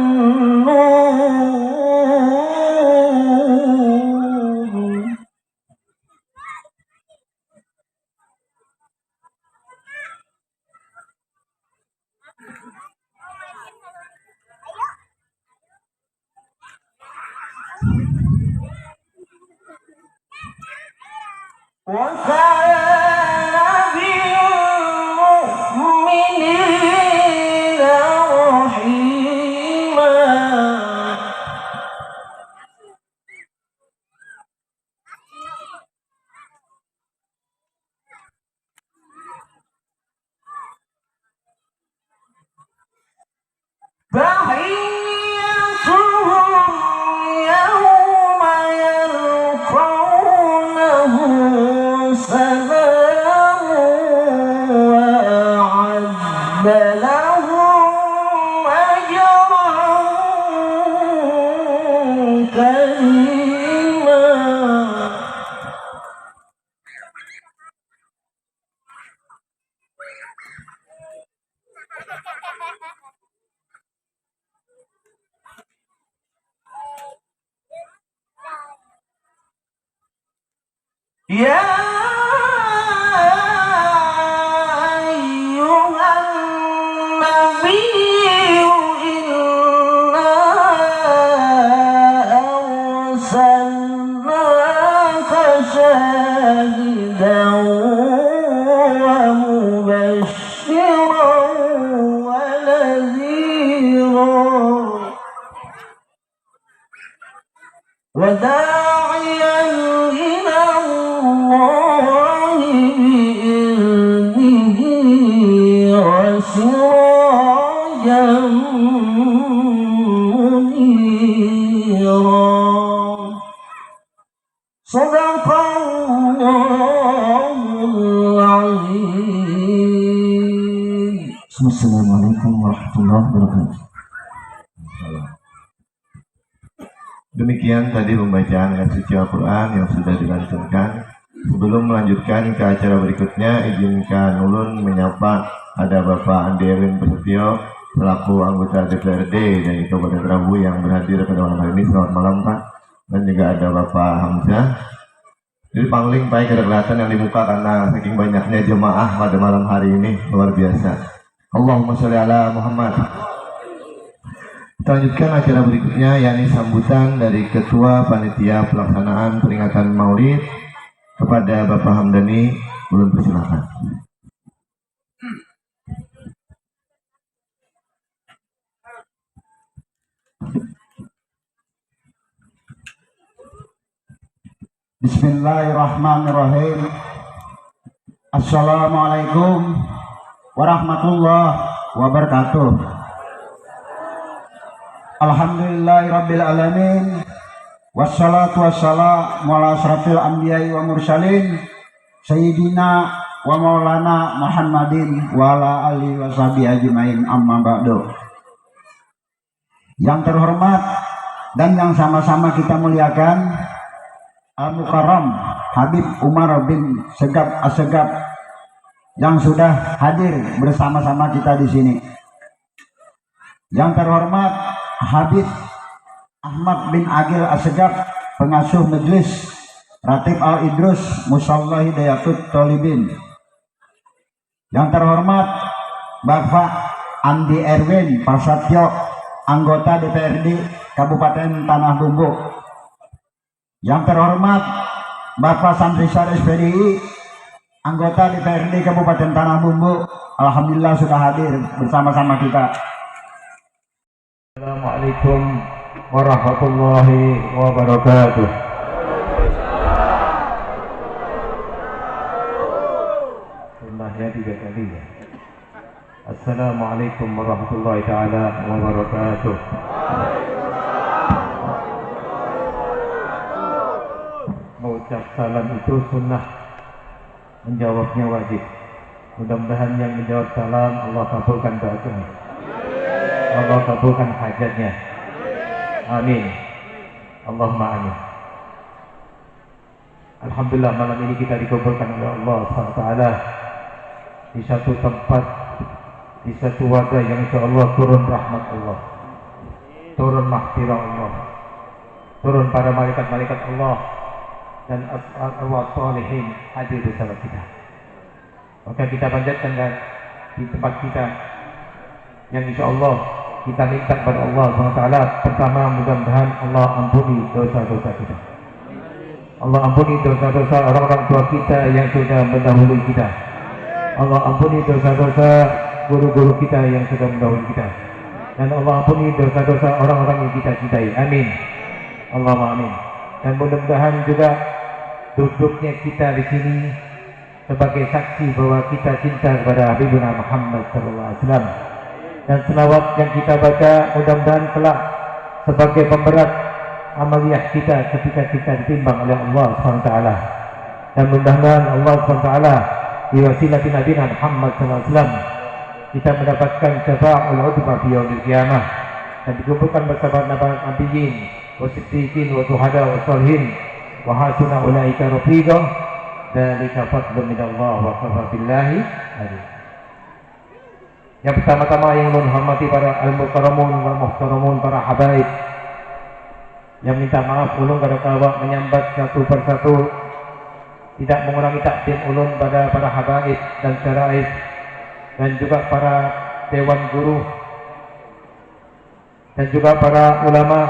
وكان بالمؤمنين رحيما تحيتهم يوم يلقونه سلام وأعد لهم أجرا كريما يا أيها النبي إنا أرسلناك شاهدا ومبشرا ونذيرا وداعيا إلى الله بإذنه وسراجا منيرا صدق الله العظيم. Assalamualaikum warahmatullahi wabarakatuh. Demikian tadi pembacaan ayat suci Al-Quran yang sudah dilantunkan. Sebelum melanjutkan ke acara berikutnya, izinkan ulun menyapa ada Bapak Andi Erwin Prasetyo selaku anggota DPRD dari Kabupaten Rabu yang berhadir pada malam hari ini. Selamat malam Pak. Dan juga ada Bapak Hamzah. Jadi pangling Pak ada kelihatan yang di muka karena saking banyaknya jemaah pada malam hari ini, luar biasa. Allahumma sholli ala Muhammad. Kita lanjutkan acara berikutnya, yakni sambutan dari Ketua Panitia Pelaksanaan Peringatan Maulid kepada Bapak Hamdani. Ulun persilakan. Bismillahirrahmanirrahim. Assalamualaikum warahmatullahi wabarakatuh. Alhamdulillahirabbil alamin. Wassalatu wassalamu ala asrafil anbiya'i wa mursalin sayyidina wa maulana Muhammadin wa ala alihi wa sahbihi ajmain, amma ba'du. Yang terhormat dan yang sama-sama kita muliakan Al-Mukarram Habib Umar bin Segap Assegap yang sudah hadir bersama-sama kita di sini. Yang terhormat Habib Ahmad bin Agil Asegaf, pengasuh majelis Ratib Al-Idrus Musalla Hidayatul Tolibin. Yang terhormat Bapak Andi Erwin Pasatyo, anggota DPRD Kabupaten Tanah Bumbu. Yang terhormat Bapak Santri Saris PDI, anggota DPRD Kabupaten Tanah Bumbu. Alhamdulillah sudah hadir bersama-sama kita. Assalamualaikum warahmatullahi wabarakatuh. Sunnahnya 3 kali ya. Assalamualaikum warahmatullahi taala wabarakatuh. Mengucap salam itu sunnah, menjawabnya wajib. Mudah-mudahan yang menjawab salam Allah kabulkan doanya, Allah kabulkan hajatnya. Amin. Allahumma amin. Alhamdulillah, malam ini kita dikumpulkan oleh Allah SWT di satu tempat, di satu wadah yang insya Allah turun rahmat Allah, turun maghfirah Allah, turun para malaikat-malaikat Allah, dan Allah salihin hadir bersama kita. Maka kita panjatkan di tempat kita yang insya Allah kita minta kepada Allah SWT. Pertama, mudah-mudahan Allah ampuni dosa-dosa kita. Allah ampuni dosa-dosa orang-orang tua kita yang sudah mendahului kita. Allah ampuni dosa-dosa guru-guru kita yang sudah mendahului kita. Dan Allah ampuni dosa-dosa orang-orang yang kita cintai. Amin. Allahumma amin. Dan mudah-mudahan juga duduknya kita di sini sebagai saksi bahwa kita cinta kepada Habibuna Muhammad SAW. Dan selawat yang kita baca mudah-mudahan kelak sebagai pemberat amaliyah kita ketika kita ditimbang oleh Allah SWT. Dan mudah-mudahan Allah SWT diwasilati Nabi Muhammad SAW kita mendapatkan syafa'ul udhma fi yaumil qiyamah dan dikumpulkan bersama nabiyyin wa siddiqin wa syuhada wa shalihin wa hasuna ulaika rafiqa. Dzalika fadlun minallah wa kafa billahi alim. Yang pertama-tama yang menghormati para al-mukarramun wal muhtaramun, para habaib, yang minta maaf ulun kada kawak menyambat satu persatu, tidak mengurangi takdim ulun pada para habaib dan syaraif, dan juga para dewan guru, dan juga para ulama,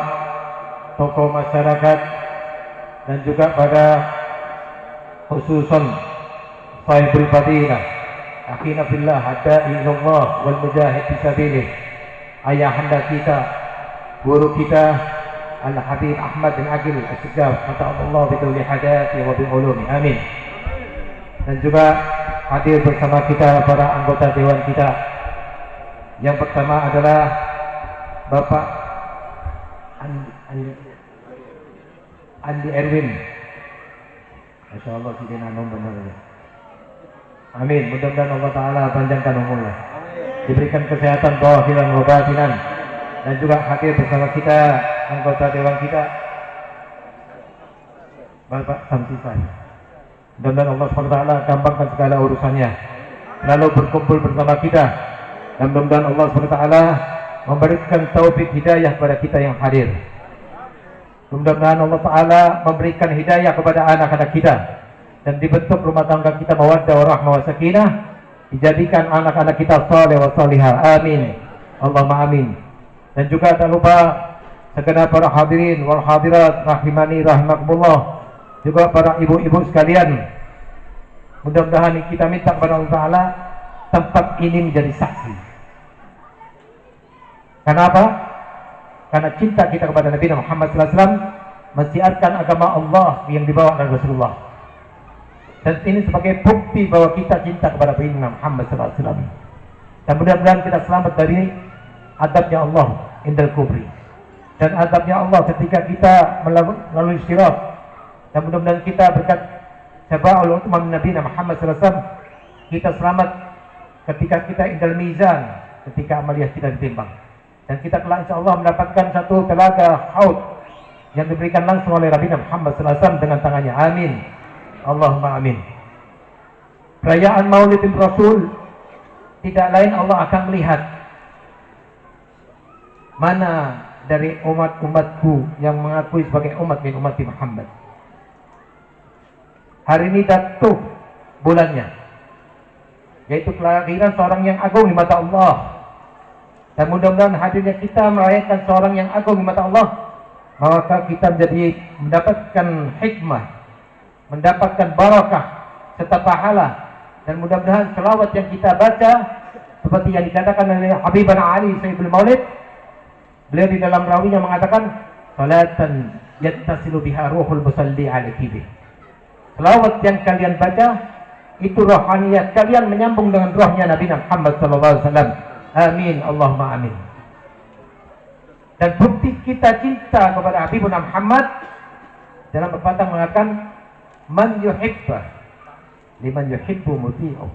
tokoh masyarakat, dan juga pada khususan sahibul fadilah akhina fillah hadai ilallah wal mujahid fisabilih, ayahanda kita, guru kita Al-Habib Ahmad bin Agil Asegaf, mata'allah biduli hadati wa bi'ulumi, amin. Dan juga hadir bersama kita para anggota dewan kita. Yang pertama adalah Bapak Andi Erwin. Masya Allah, si Dinanong benar ya. Amin. Mudah-mudahan Allah Ta'ala panjangkan umurnya, diberikan kesehatan zahiran wa batinan. Dan juga hadir bersama kita anggota dewan kita Bapak Samsi Sai. Mudah-mudahan Allah SWT gampangkan segala urusannya, lalu berkumpul bersama kita. Dan mudah-mudahan Allah SWT memberikan taufik hidayah kepada kita yang hadir. Mudah-mudahan Allah Ta'ala memberikan hidayah kepada anak-anak kita, dan dibentuk rumah tangga kita mawaddah warahmah wa sakinah, dijadikan anak-anak kita saleh wa salihah, amin. Allahumma amin. Dan juga tak lupa segenap para hadirin wal hadirat rahimani rahimakumullah, juga para ibu-ibu sekalian. Mudah-mudahan kita minta kepada Allah Ta'ala tempat ini menjadi saksi. Kenapa? Karena cinta kita kepada Nabi Muhammad SAW, mensiarkan agama Allah yang dibawa oleh Rasulullah. Dan ini sebagai bukti bahwa kita cinta kepada Nabi Muhammad SAW. Dan mudah-mudahan kita selamat dari adabnya Allah indal kubri, dan adabnya Allah ketika kita melalui sirat. Dan mudah-mudahan kita berkat syafa'ul utmam Nabi Muhammad SAW, kita selamat ketika kita indal mizan, ketika amaliyah kita ditimbang. Dan kita telah insya Allah mendapatkan satu telaga haud yang diberikan langsung oleh Nabi Muhammad SAW dengan tangannya, amin. Allahumma amin. Perayaan Maulidin Rasul tidak lain Allah akan melihat mana dari umat-umatku yang mengakui sebagai umat min ummati Muhammad. Hari ini jatuh bulannya, yaitu kelahiran seorang yang agung di mata Allah. Dan mudah-mudahan hadirnya kita merayakan seorang yang agung di mata Allah, maka kita mendapatkan hikmah, mendapatkan barakah serta pahala. Dan mudah-mudahan selawat yang kita baca seperti yang dikatakan oleh Habibana Ali Sayyidul Maulid, beliau di dalam rawinya mengatakan salatan yattasilu biha ruhul musalli alaihi bih. Selawat yang kalian baca itu rohaniyat kalian menyambung dengan rohnya Nabi Muhammad SAW. Amin, Allahumma amin. Dan bukti kita cinta kepada Habibuna Muhammad dalam pepatah mengatakan man yuhibba liman yuhibbu muti'u.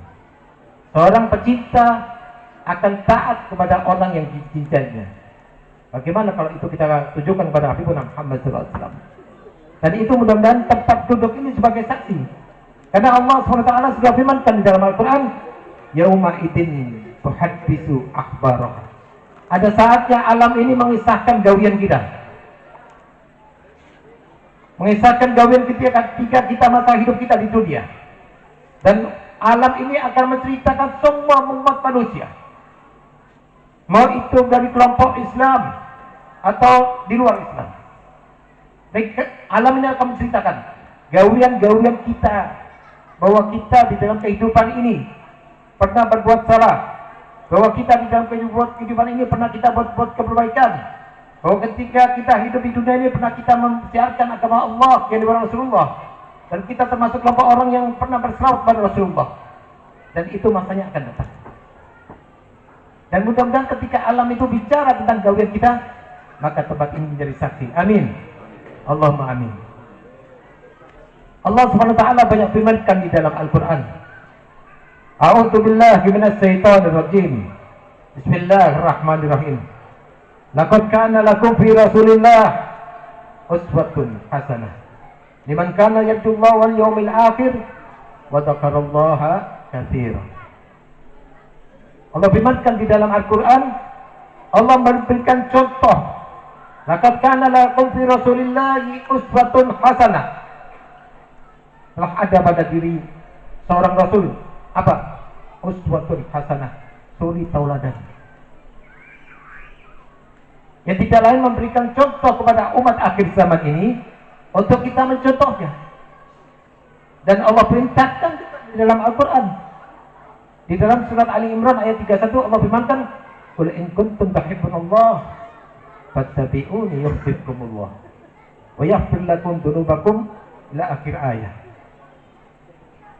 Seorang pecinta akan taat kepada orang yang dicintainya. Bagaimana kalau itu kita tujukan kepada Habibuna Muhammad SAW? Dan itu mudah-mudahan tempat duduk ini sebagai saksi. Karena Allah SWT sudah firmankan di dalam Al-Quran, yauma idin tuhaddisu akhbarah. Ada saatnya alam ini mengisahkan gawian kita. Mengisahkan gawian ketika kita masa hidup kita di dunia. Dan alam ini akan menceritakan semua umat manusia. Mau itu dari kelompok Islam atau di luar Islam. Alam ini akan menceritakan gawian-gawian kita, bahwa kita di dalam kehidupan ini pernah berbuat salah, bahwa kita di dalam kehidupan ini pernah kita buat kebaikan, bahwa ketika kita hidup di dunia ini pernah kita mensiarkan agama Allah yang dibawa Rasulullah, dan kita termasuk kelompok orang yang pernah berselawat pada Rasulullah. Dan itu masanya akan datang. Dan mudah-mudahan ketika alam itu bicara tentang gawian kita, maka tempat ini menjadi saksi. Amin, Allahumma amin. Allah Subhanahu wa taala banyak firmankan di dalam Al-Qur'an. A'udzu billahi minasy syaithanir rajim. Bismillahirrahmanirrahim. Laqad kana lakum fi Rasulillah uswatun hasanah liman kana yarjullaha wal yawmil akhir wa dzakarallaha katsiran. Allah firmankan di dalam Al-Qur'an, Allah memberikan contoh. Laqad kana lakum fi Rasulillahi uswatun hasanah. Telah ada pada diri seorang Rasul apa? Uswatun hasanah, suri tauladan. Yang tidak lain memberikan contoh kepada umat akhir zaman ini untuk kita mencontohnya. Dan Allah perintahkan di dalam Al-Quran, di dalam surat Ali Imran ayat 31 Allah firmankan, qul in kuntum tuhibbunallah fattabi'uni yuhibbukumullah wa yaghfir lakum dzunubakum ila akhir ayat.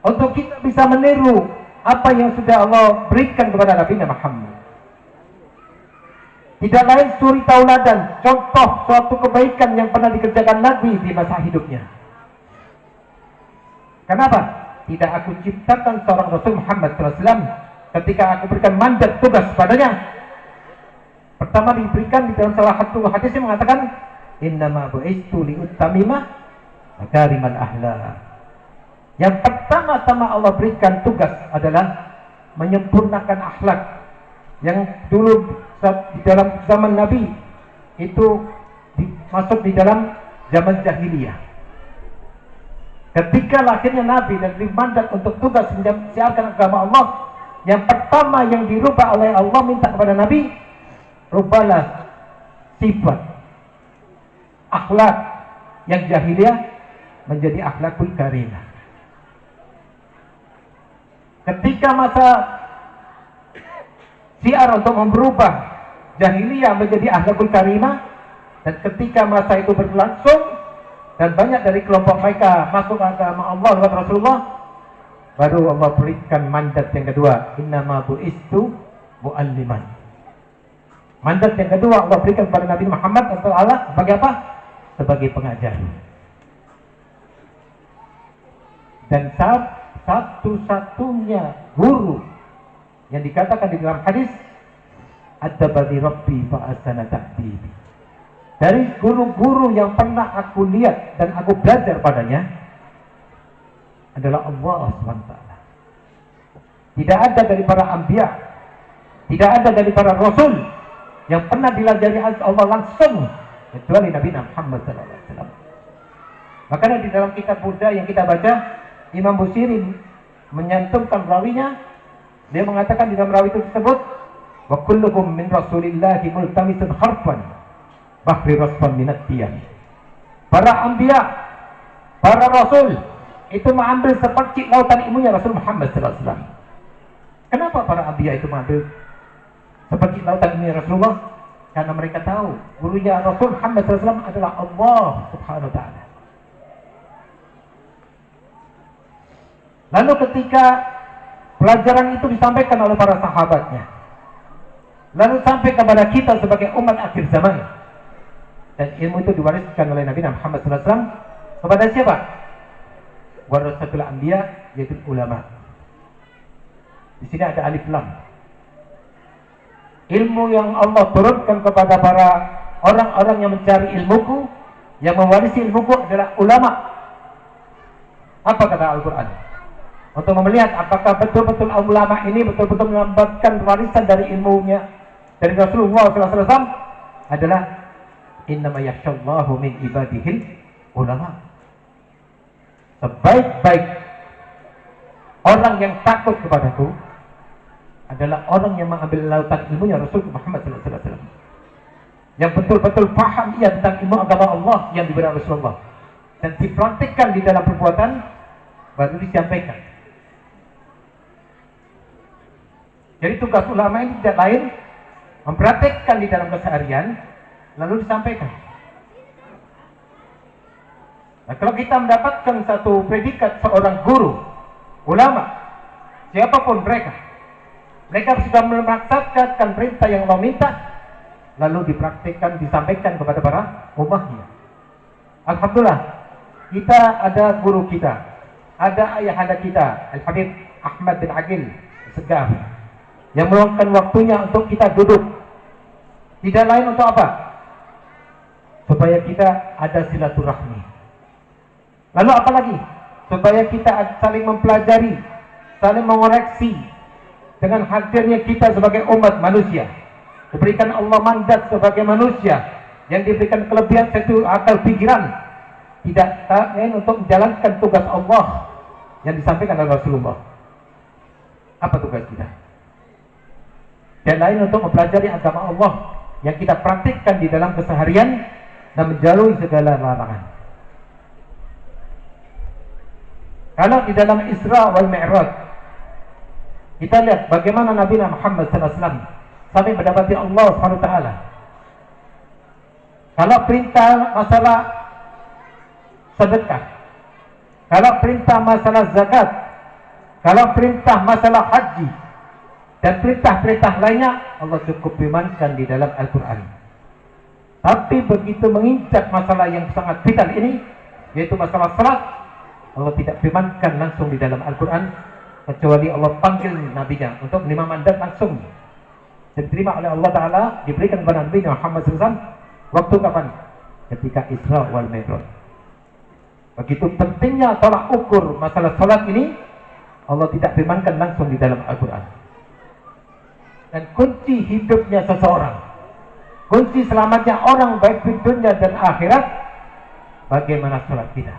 Untuk kita bisa meniru apa yang sudah Allah berikan kepada Nabi Muhammad. Tidak lain suri tauladan, contoh suatu kebaikan yang pernah dikerjakan Nabi di masa hidupnya. Kenapa? Tidak aku ciptakan seorang Rasul Muhammad SAW ketika aku berikan mandat tugas padanya. Pertama diberikan di dalam salah satu hadis yang mengatakan, innama bu'istu li'utamima makarimal ahlak. Yang pertama-tama Allah berikan tugas adalah menyempurnakan akhlak yang dulu di dalam zaman Nabi itu masuk di dalam zaman jahiliyah. Ketika lahirnya Nabi dan dimandat untuk tugas menyiarkan agama Allah, yang pertama yang dirubah oleh Allah minta kepada Nabi, rubahlah sifat akhlak yang jahiliyah menjadi akhlakul karimah. Ketika masa syiar untuk merubah jahiliyah menjadi akhlakul karimah, dan ketika masa itu berlangsung dan banyak dari kelompok mereka masuk agama Allah lewat Rasulullah, baru Allah berikan mandat yang kedua, innama bu'istu mu'alliman. Mandat yang kedua Allah berikan kepada Nabi Muhammad SAW sebagai apa? Sebagai pengajar. Dan satu-satunya guru yang dikatakan di dalam hadis, adabani rabbi fa'asana ta'dibi. Dari guru-guru yang pernah aku lihat dan aku belajar padanya adalah Allah SWT. Tidak ada dari para anbiya, tidak ada dari para rasul yang pernah dilajari Allah langsung kecuali Nabi Muhammad SAW. Makanya di dalam kitab Buddha yang kita baca, Imam Busiri menyantumkan rawinya, dia mengatakan di dalam rawi itu tersebut, wa kulluhum min rasulillahi multamisun harfan bahri rasfan minat tiyan. Para anbiya, para rasul itu mengambil seperti lautan ilmunya Rasul Muhammad SAW. Kenapa para anbiya itu mengambil seperti lautan ilmunya Rasulullah? Karena mereka tahu gurunya Rasul Muhammad SAW adalah Allah Subhanahu wa Ta'ala. Lalu ketika pelajaran itu disampaikan oleh para sahabatnya, lalu sampai kepada kita sebagai umat akhir zaman, dan ilmu itu diwariskan oleh Nabi Muhammad SAW kepada siapa? Warasatul anbiya, yaitu ulama. Di sini ada alif lam. Ilmu yang Allah turunkan kepada para orang-orang yang mencari ilmuku, yang mewarisi ilmuku adalah ulama. Apa kata Al-Quran? Untuk melihat apakah betul-betul ulama ini betul-betul menambahkan warisan dari ilmunya dari Rasulullah SAW adalah innama yakhshallahu min ibadihil ulama. Sebaik-baik orang yang takut kepadaku adalah orang yang mengambil lautan ilmunya Rasul Muhammad SAW, yang betul-betul paham ia tentang ilmu agama Allah yang diberi Rasulullah dan dipraktikkan di dalam perbuatan, baru disampaikan. Jadi tugas ulama ini tidak lain mempraktikkan di dalam keseharian lalu disampaikan. Nah, kalau kita mendapatkan satu predikat seorang guru, ulama, siapapun mereka sudah melaksanakan perintah yang Allah minta, lalu dipraktikkan, disampaikan kepada para umatnya. Alhamdulillah, kita ada guru kita, ada ayahanda kita, Al-Habib Ahmad bin Aqil Assegaf, yang meluangkan waktunya untuk kita duduk. Tidak lain untuk apa? Supaya kita ada silaturahmi. Lalu apa lagi? Supaya kita saling mempelajari, saling mengoreksi dengan hadirnya kita sebagai umat manusia. Diberikan Allah mandat sebagai manusia yang diberikan kelebihan satu akal pikiran, tidak lain untuk menjalankan tugas Allah yang disampaikan oleh Rasulullah. Apa tugas kita? Dan lain untuk mempelajari agama Allah yang kita praktikkan di dalam keseharian dan menjauhi segala larangan. Kalau di dalam Isra wal Mi'raj kita lihat bagaimana Nabi Muhammad SAW sampai mendapati Allah SWT. Kalau perintah masalah sedekah, kalau perintah masalah zakat, kalau perintah masalah haji, dan perintah-perintah lainnya Allah cukup firmankan di dalam Al-Quran. Tapi begitu menginjak masalah yang sangat vital ini, yaitu masalah salat, Allah tidak firmankan langsung di dalam Al-Quran, kecuali Allah panggil nabinya untuk menerima mandat langsung. Diterima oleh Allah Ta'ala, diberikan kepada Nabi Muhammad SAW. Waktu kapan? Ketika Isra wal Mi'raj. Begitu pentingnya tolak ukur masalah salat ini, Allah tidak firmankan langsung di dalam Al-Quran. Dan kunci hidupnya seseorang, kunci selamatnya orang baik di dunia dan akhirat, bagaimana salat kita.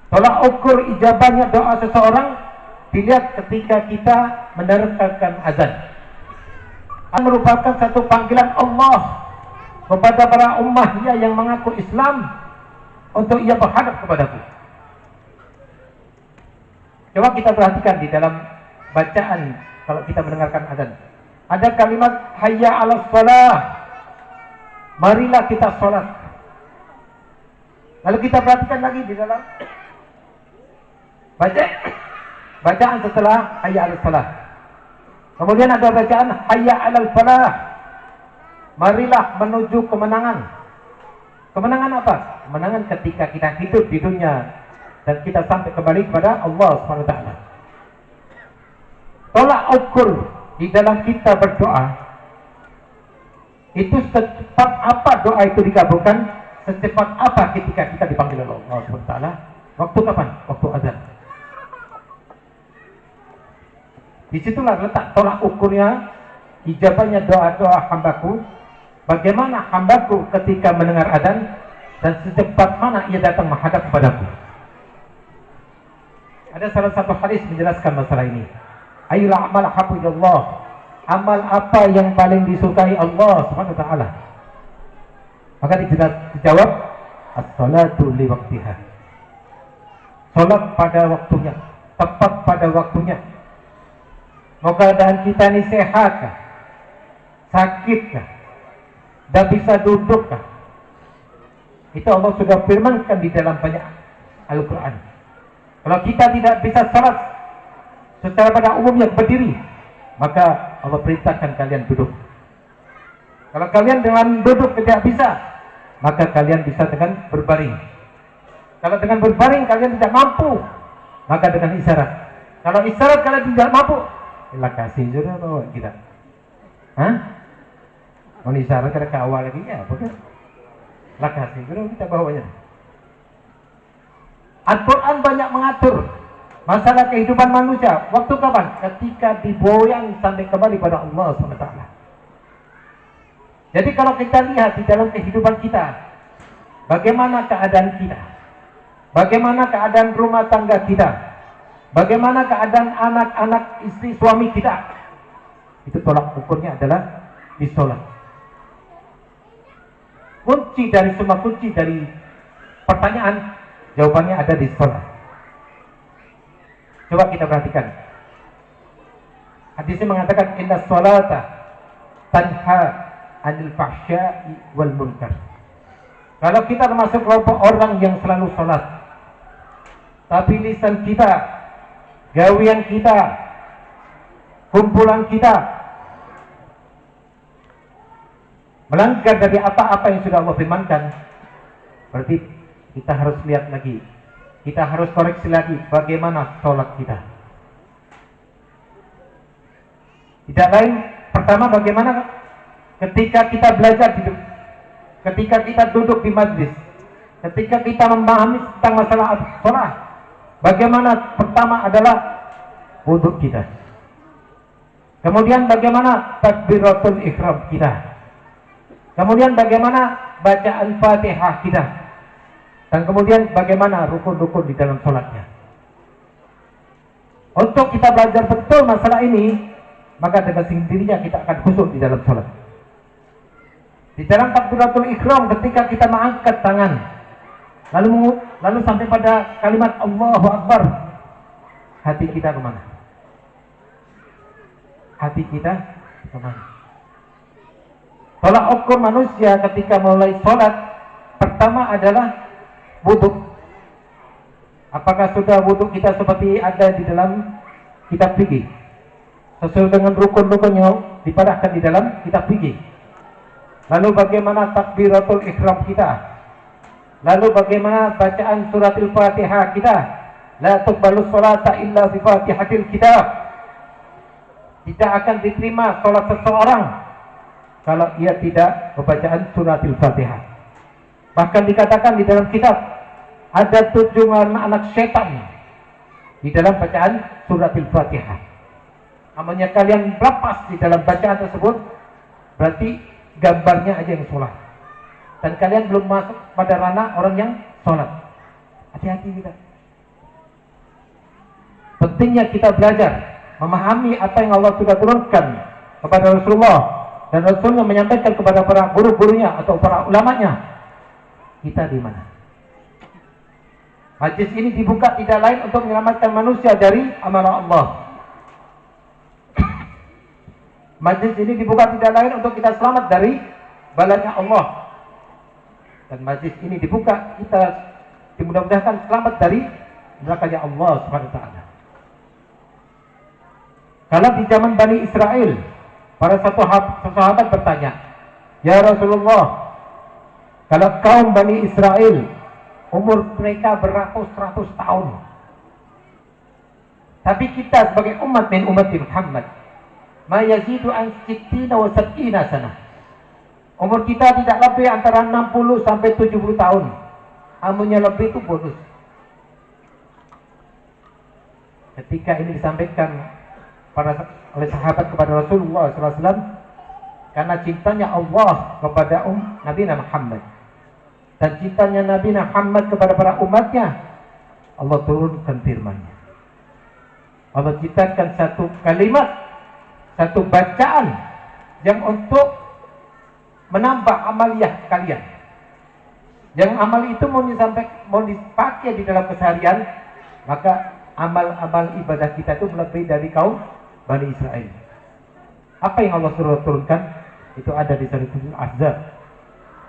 Tolak ukur ijabahnya doa seseorang dilihat ketika kita mendengarkan azan. Merupakan satu panggilan Allah kepada para umatnya yang mengaku Islam untuk ia berhadap kepadaku. Coba kita perhatikan di dalam bacaan kalau kita mendengarkan azan. Ada kalimat hayya 'alas shalah. Marilah kita salat. Lalu kita perhatikan lagi di dalam bacaan setelah hayya 'alas shalah. Kemudian ada bacaan hayya 'alal falah. Marilah menuju kemenangan. Kemenangan apa? Kemenangan ketika kita hidup di dunia dan kita sampai kembali kepada Allah Subhanahu wa taala. Tolak ukur di dalam kita berdoa itu secepat apa doa itu dikabulkan, secepat apa ketika kita dipanggil oleh Allah Subhanahu wa taala. Waktu kapan? Waktu azan. Disitulah letak tolak ukurnya ijabahnya doa-doa hambaku, bagaimana hambaku ketika mendengar adzan dan secepat mana ia datang menghadap kepadaku. Ada salah satu hadis menjelaskan masalah ini. Ayyul a'mal ahabbu ilallah, amal apa yang paling disukai Allah Subhanahu wa taala? Maka dijawab as-salatu li waqtiha. Salat pada waktunya, tepat pada waktunya. Mau keadaan kita ini sehat kah? Sakit kah? Dan bisa duduk kah? Itu Allah sudah firmankan di dalam banyak Al-Quran. Kalau kita tidak bisa salat secara pada umumnya berdiri, maka Allah perintahkan kalian duduk. Kalau kalian dengan duduk tidak bisa, maka kalian bisa dengan berbaring. Kalau dengan berbaring kalian tidak mampu, maka dengan isyarat. Kalau isyarat kalian tidak mampu, lah kasih sudah bawa kita. Hah? Mau isyarat kada ke awal lagi ya, betul? Lah kasih sudah kita bawanya. Al-Quran banyak mengatur masalah kehidupan manusia. Waktu kapan? Ketika diboyang sampai kembali pada Allah SWT. Jadi kalau kita lihat di dalam kehidupan kita, bagaimana keadaan kita, bagaimana keadaan rumah tangga kita, bagaimana keadaan anak-anak, istri, suami kita, itu tolak ukurnya adalah di sholat. Kunci dari semua kunci dari pertanyaan, jawabannya ada di sholat. Coba kita perhatikan. Hadisnya mengatakan inna sholata tanha anil fahsya'i wal munkar. Kalau kita termasuk kelompok orang yang selalu sholat, tapi lisan kita, gawian kita, kumpulan kita melanggar dari apa-apa yang sudah Allah firmankan, berarti kita harus lihat lagi, kita harus koreksi lagi bagaimana sholat kita. Tidak lain, pertama bagaimana ketika kita belajar hidup, ketika kita duduk di majlis, ketika kita memahami tentang masalah sholat, bagaimana pertama adalah wudhu kita. Kemudian bagaimana takbiratul ihram kita. Kemudian bagaimana bacaan Fatihah kita. Dan kemudian bagaimana rukun-rukun di dalam sholatnya. Untuk kita belajar betul masalah ini, maka dengan sendirinya kita akan khusyuk di dalam sholat. Di dalam takbiratul ihram ketika kita mengangkat tangan, lalu sampai pada kalimat Allahu Akbar, hati kita kemana? Hati kita kemana? Tolak ukur manusia ketika mulai sholat pertama adalah wudhu. Apakah sudah wudhu kita seperti ada di dalam kitab fikih, sesuai dengan rukun-rukun yang dipadahkan di dalam kitab fikih? Lalu bagaimana takbiratul ihram kita? Lalu bagaimana bacaan suratul Fatihah kita? La tuqbalu sholata illa bi Fatihatil kitab. Tidak akan diterima sholat seseorang kalau ia tidak membacaan suratul Fatihah. Bahkan dikatakan di dalam kitab ada 7 anak setan di dalam bacaan suratul Fatihah. Namanya kalian lepas di dalam bacaan tersebut, berarti gambarnya aja yang sholat, dan kalian belum masuk pada ranah orang yang sholat. Hati-hati kita. Pentingnya kita belajar memahami apa yang Allah sudah turunkan kepada Rasulullah, dan Rasulnya menyampaikan kepada para guru-gurunya atau para ulamanya. Kita di mana? Majlis ini dibuka tidak lain untuk menyelamatkan manusia dari amarah Allah. Majlis ini dibuka tidak lain untuk kita selamat dari balanya Allah. Dan majlis ini dibuka kita dimudah-mudahkan selamat dari nerakanya Allah Subhanahu wa taala. Kalau di zaman Bani Israel, para satu sahabat bertanya, "Ya Rasulullah, kalau kaum Bani Israel umur mereka beratus-ratus tahun, tapi kita sebagai umat min umat Muhammad, ma yazidu an 60 wa 70 sana. Umur kita tidak lebih antara 60 sampai 70 tahun. Amunnya lebih itu bonus." Ketika ini disampaikan oleh sahabat kepada Rasulullah SAW, karena cintanya Allah kepada Nabi Muhammad dan cintanya Nabi Muhammad kepada para umatnya, Allah turunkan firman-Nya. Allah ciptakan satu kalimat, satu bacaan yang untuk menambah amaliyah kalian. Yang amal itu mau dipakai di dalam keseharian, maka amal-amal ibadah kita itu lebih dari kaum Bani Israel. Apa yang Allah suruh turunkan? Itu ada di surat Al-Ahzab.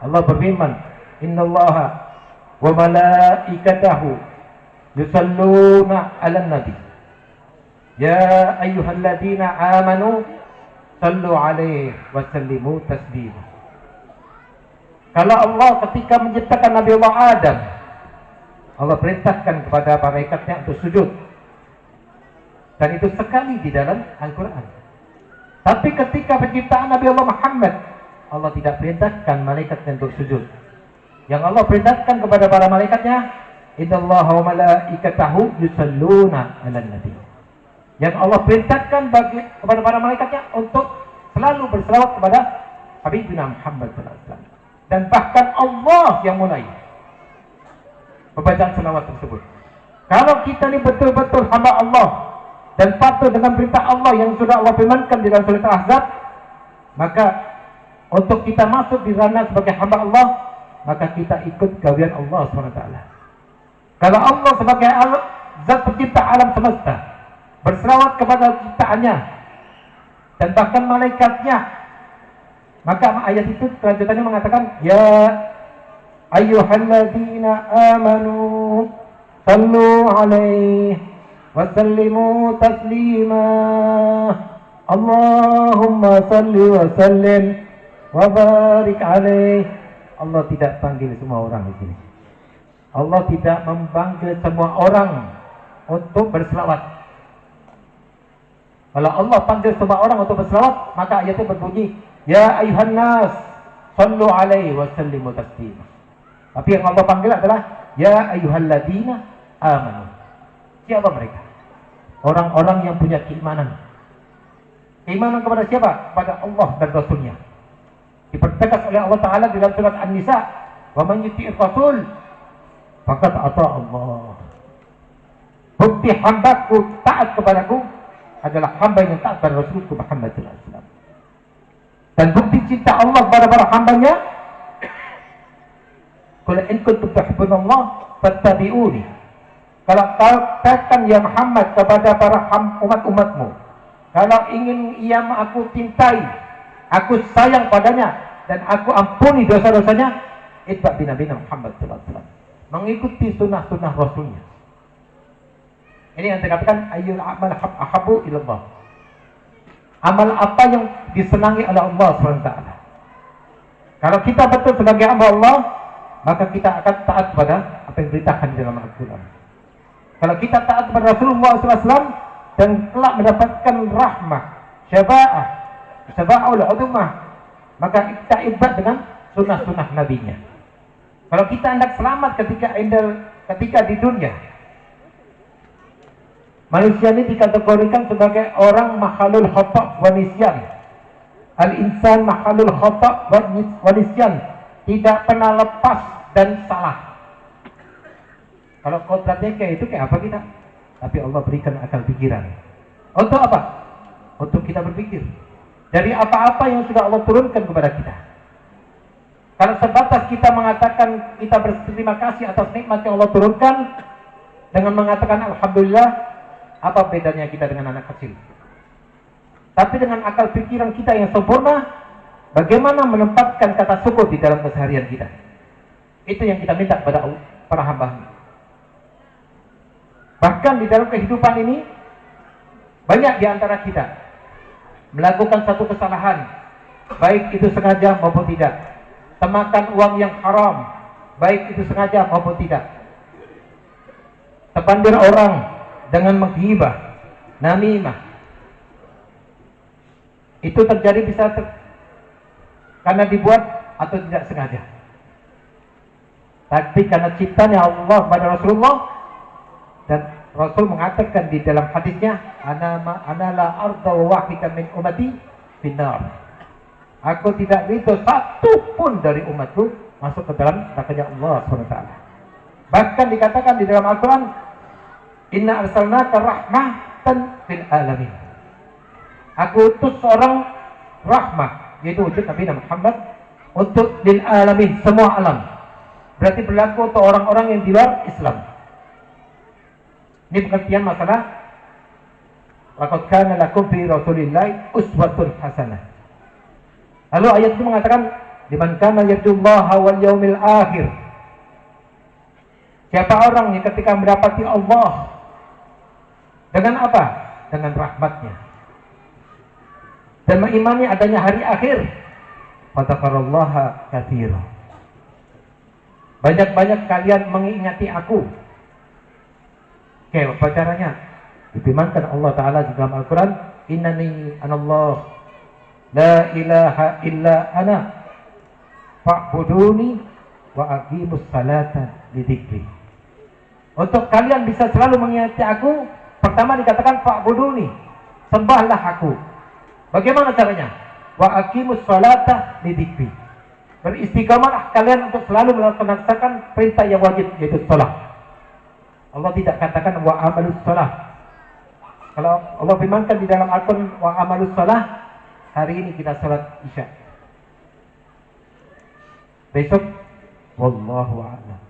Allah berfirman, "Innallaha wa malaikatahu yusalluna 'alan nabi. Ya ayyuhalladzina amanu sallu 'alaihi wa sallimu taslima." Kalau Allah ketika menciptakan Nabi Allah Adam, Allah perintahkan kepada malaikatnya untuk sujud. Dan itu sekali di dalam Al-Quran. Tapi ketika penciptaan Nabi Allah Muhammad, Allah tidak perintahkan malaikatnya untuk sujud. Yang Allah perintahkan kepada para malaikatnya, innallaha wa malaikatahu yusalluna 'alan nabi. Yang Allah perintahkan kepada para malaikatnya untuk selalu berselawat kepada Habibina Muhammad sallallahu alaihi wasallam. Dan bahkan Allah yang mulai pembacaan selawat tersebut. Kalau kita ini betul-betul hamba Allah dan patuh dengan perintah Allah yang sudah Allah firmankan di dalam surat Al-Ahzab, maka untuk kita masuk di ranah sebagai hamba Allah, maka kita ikut gawian Allah SWT. Kalau Allah sebagai zat pencipta alam semesta berselawat kepada ciptaannya dan bahkan malaikatnya, maka ayat itu kelanjutannya mengatakan, ya ayyuhalladzina amanu sallu alaihi wa sallimu taslima. Allahumma salli wa sallim wa barik alaihi. Allah tidak panggil semua orang di sini. Allah tidak memanggil semua orang untuk berselawat. Kalau Allah panggil semua orang untuk berselawat, maka ayatnya berbunyi, ya ayuhan nas sallu alaihi wa sallimu taslima. Tapi yang Allah panggil adalah ya ayyuhalladzina amanu. Siapa mereka? Orang-orang yang punya keimanan. Keimanan kepada siapa? Kepada Allah dan Rasulnya. Dipertegas oleh Allah Ta'ala di dalam surat An-Nisa, wa man yuti'ir rasul faqad ata Allah. Bukti hambaku taat kepadaku adalah hamba yang taat kepada Rasulku Muhammad sallallahu alaihi wasallam. Dan bukti cinta Allah kepada para hambanya, qul in kuntum tuhibbunallah fattabi'uni. Kalau katakan ya Muhammad kepada para umat-umatmu, kalau ingin ia aku cintai, aku sayang padanya, dan aku ampuni dosa-dosanya, itba' bi Nabi Muhammad sallallahu alaihi wasallam. Mengikuti sunnah-sunnah Rasulnya. Ini yang dikatakan ayyul amal ahabbu ilallah. Amal apa yang disenangi oleh Allah SWT. Kalau kita betul sebagai hamba Allah, maka kita akan taat kepada apa yang diberitakan di dalam Al-Quran. Kalau kita taat kepada Rasulullah SAW dan telah mendapatkan rahmah, syafa'ul udumah, maka kita ibadah dengan sunnah-sunnah nabinya. Kalau kita hendak selamat ketika di dunia, manusia ini dikategorikan sebagai orang makhluk khata' wa nisyan. Al-insan makhluk khata' wa nisyan, tidak pernah lepas dan salah. Kalau kodratnya kayak itu, kayak apa kita? Tapi Allah berikan akal pikiran. Untuk apa? Untuk kita berpikir dari apa-apa yang sudah Allah turunkan kepada kita. Kalau sebatas kita mengatakan kita berterima kasih atas nikmat yang Allah turunkan dengan mengatakan alhamdulillah, apa bedanya kita dengan anak kecil? Tapi dengan akal pikiran kita yang sempurna, bagaimana menempatkan kata syukur di dalam keseharian kita? Itu yang kita minta kepada para hamba. Bahkan di dalam kehidupan ini, banyak di antara kita melakukan satu kesalahan, baik itu sengaja maupun tidak. Temakan uang yang haram, baik itu sengaja maupun tidak. Terpandir orang dengan menghibah, namimah. Itu terjadi bisa karena dibuat atau tidak sengaja. Tapi karena cintanya Allah kepada Rasulullah, dan Rasul mengatakan di dalam hadisnya, ana la arda wa wahida min ummati finnar. Aku tidak ridho satu pun dari umatku masuk ke dalam nerakanya Allah SWT. Bahkan dikatakan di dalam Al-Quran, Inna arsalnaka rahmatan lil alamin. Aku utus seorang rahmah, yaitu wujud Nabi Muhammad, untuk lil alamin, semua alam. Berarti berlaku untuk orang-orang yang di luar Islam. Ini pengertian masalah laqad kana lakum fi rasulillahi uswatun hasanah. Lalu ayat itu mengatakan liman kana yarjullaha wal yaumil akhir. Siapa orang yang ketika mendapati Allah dengan apa? Dengan rahmatnya dan mengimani adanya hari akhir, fadzakarallaha katsira. Banyak-banyak kalian mengingati aku. Oke, apa caranya? Difirmankan Allah Ta'ala di dalam Al-Quran, Innani anallah la ilaha illa ana fa'buduni wa aqimus salata lidzikri. Untuk kalian bisa selalu mengingati aku, pertama dikatakan fa'buduni, sembahlah aku. Bagaimana caranya? Wa aqimus salata lidzikri. Beristiqamalah kalian untuk selalu melaksanakan perintah yang wajib, yaitu salat. Allah tidak katakan wa amalus salat. Kalau Allah firmankan di dalam Al-Quran wa amalus salat, hari ini kita salat Isya. Besok wallahu a'lam.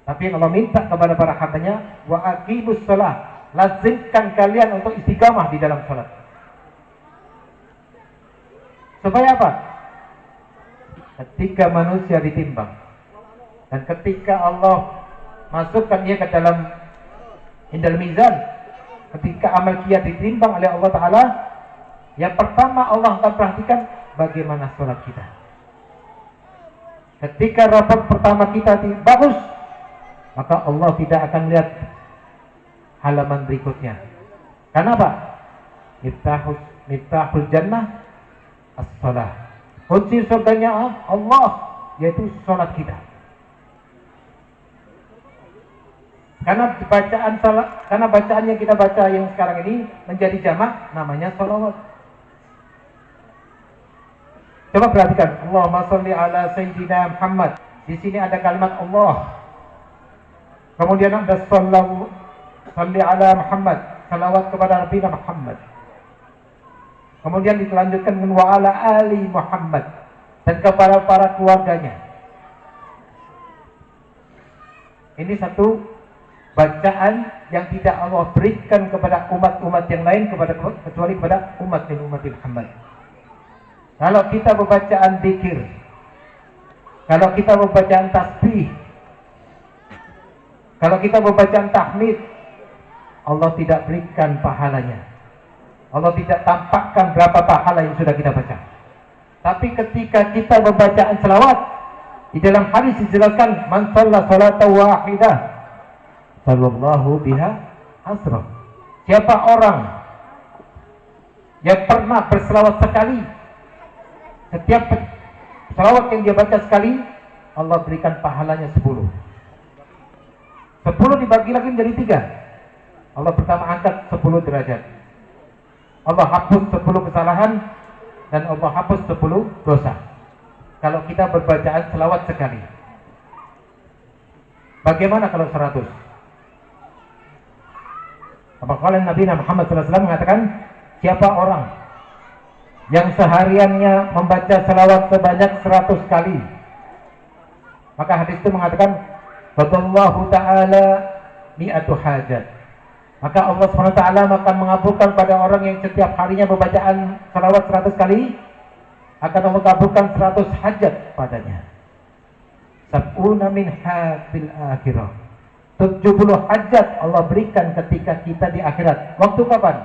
Tapi yang Allah minta kepada para hambanya, wa aqimus salat, lazimkan kalian untuk istiqamah di dalam salat. Supaya apa? Ketika manusia ditimbang dan ketika Allah masukkan dia ke dalam indal mizan, ketika amal dia ditimbang oleh Allah Ta'ala, yang pertama Allah akan perhatikan bagaimana sholat kita. Ketika rapor pertama kita bagus, maka Allah tidak akan melihat halaman berikutnya. Kenapa? Miftahul jannah as-salah. Kunci surganya Allah, yaitu sholat kita. Karena bacaan yang kita baca yang sekarang ini menjadi jamak, namanya sholawat. Coba perhatikan, Allahumma sholli ala Sayyidina Muhammad. Di sini ada kalimat Allah. Kemudian ada sholli ala Muhammad, salawat kepada Nabi Muhammad. Kemudian dilanjutkan dengan wa ala ali Muhammad, dan kepada para keluarganya. Ini satu bacaan yang tidak Allah berikan kepada umat-umat yang lain kecuali kepada umat Muhammad. Kalau kita berbacaan dzikir, kalau kita berbacaan tasbih, kalau kita berbacaan tahmid, Allah tidak berikan pahalanya. Allah tidak tampakkan berapa pahala yang sudah kita baca. Tapi ketika kita berbacaan selawat, di dalam hadis dijelaskan, man shalla salatan wahidah sallallahu biha asra. Siapa orang yang pernah berselawat sekali, setiap selawat yang dia baca sekali, Allah berikan pahalanya 10. 10 dibagi lagi menjadi 3. Allah pertama angkat 10 derajat. Allah hapus 10 kesalahan dan Allah hapus 10 dosa. Kalau kita berbacaan selawat sekali. Bagaimana kalau 100? Apakah Nabi Muhammad SAW mengatakan, siapa orang yang sehariannya membaca selawat sebanyak 100 kali, maka hadis itu mengatakan, Fadallahu ta'ala mi'atu hajat. Maka Allah SWT akan mengabulkan pada orang yang setiap harinya membacaan salawat 100 kali, akan Allah kabulkan 100 hajat padanya. Sab'una minha fil akhirah. 70 hajat Allah berikan ketika kita di akhirat. Waktu kapan?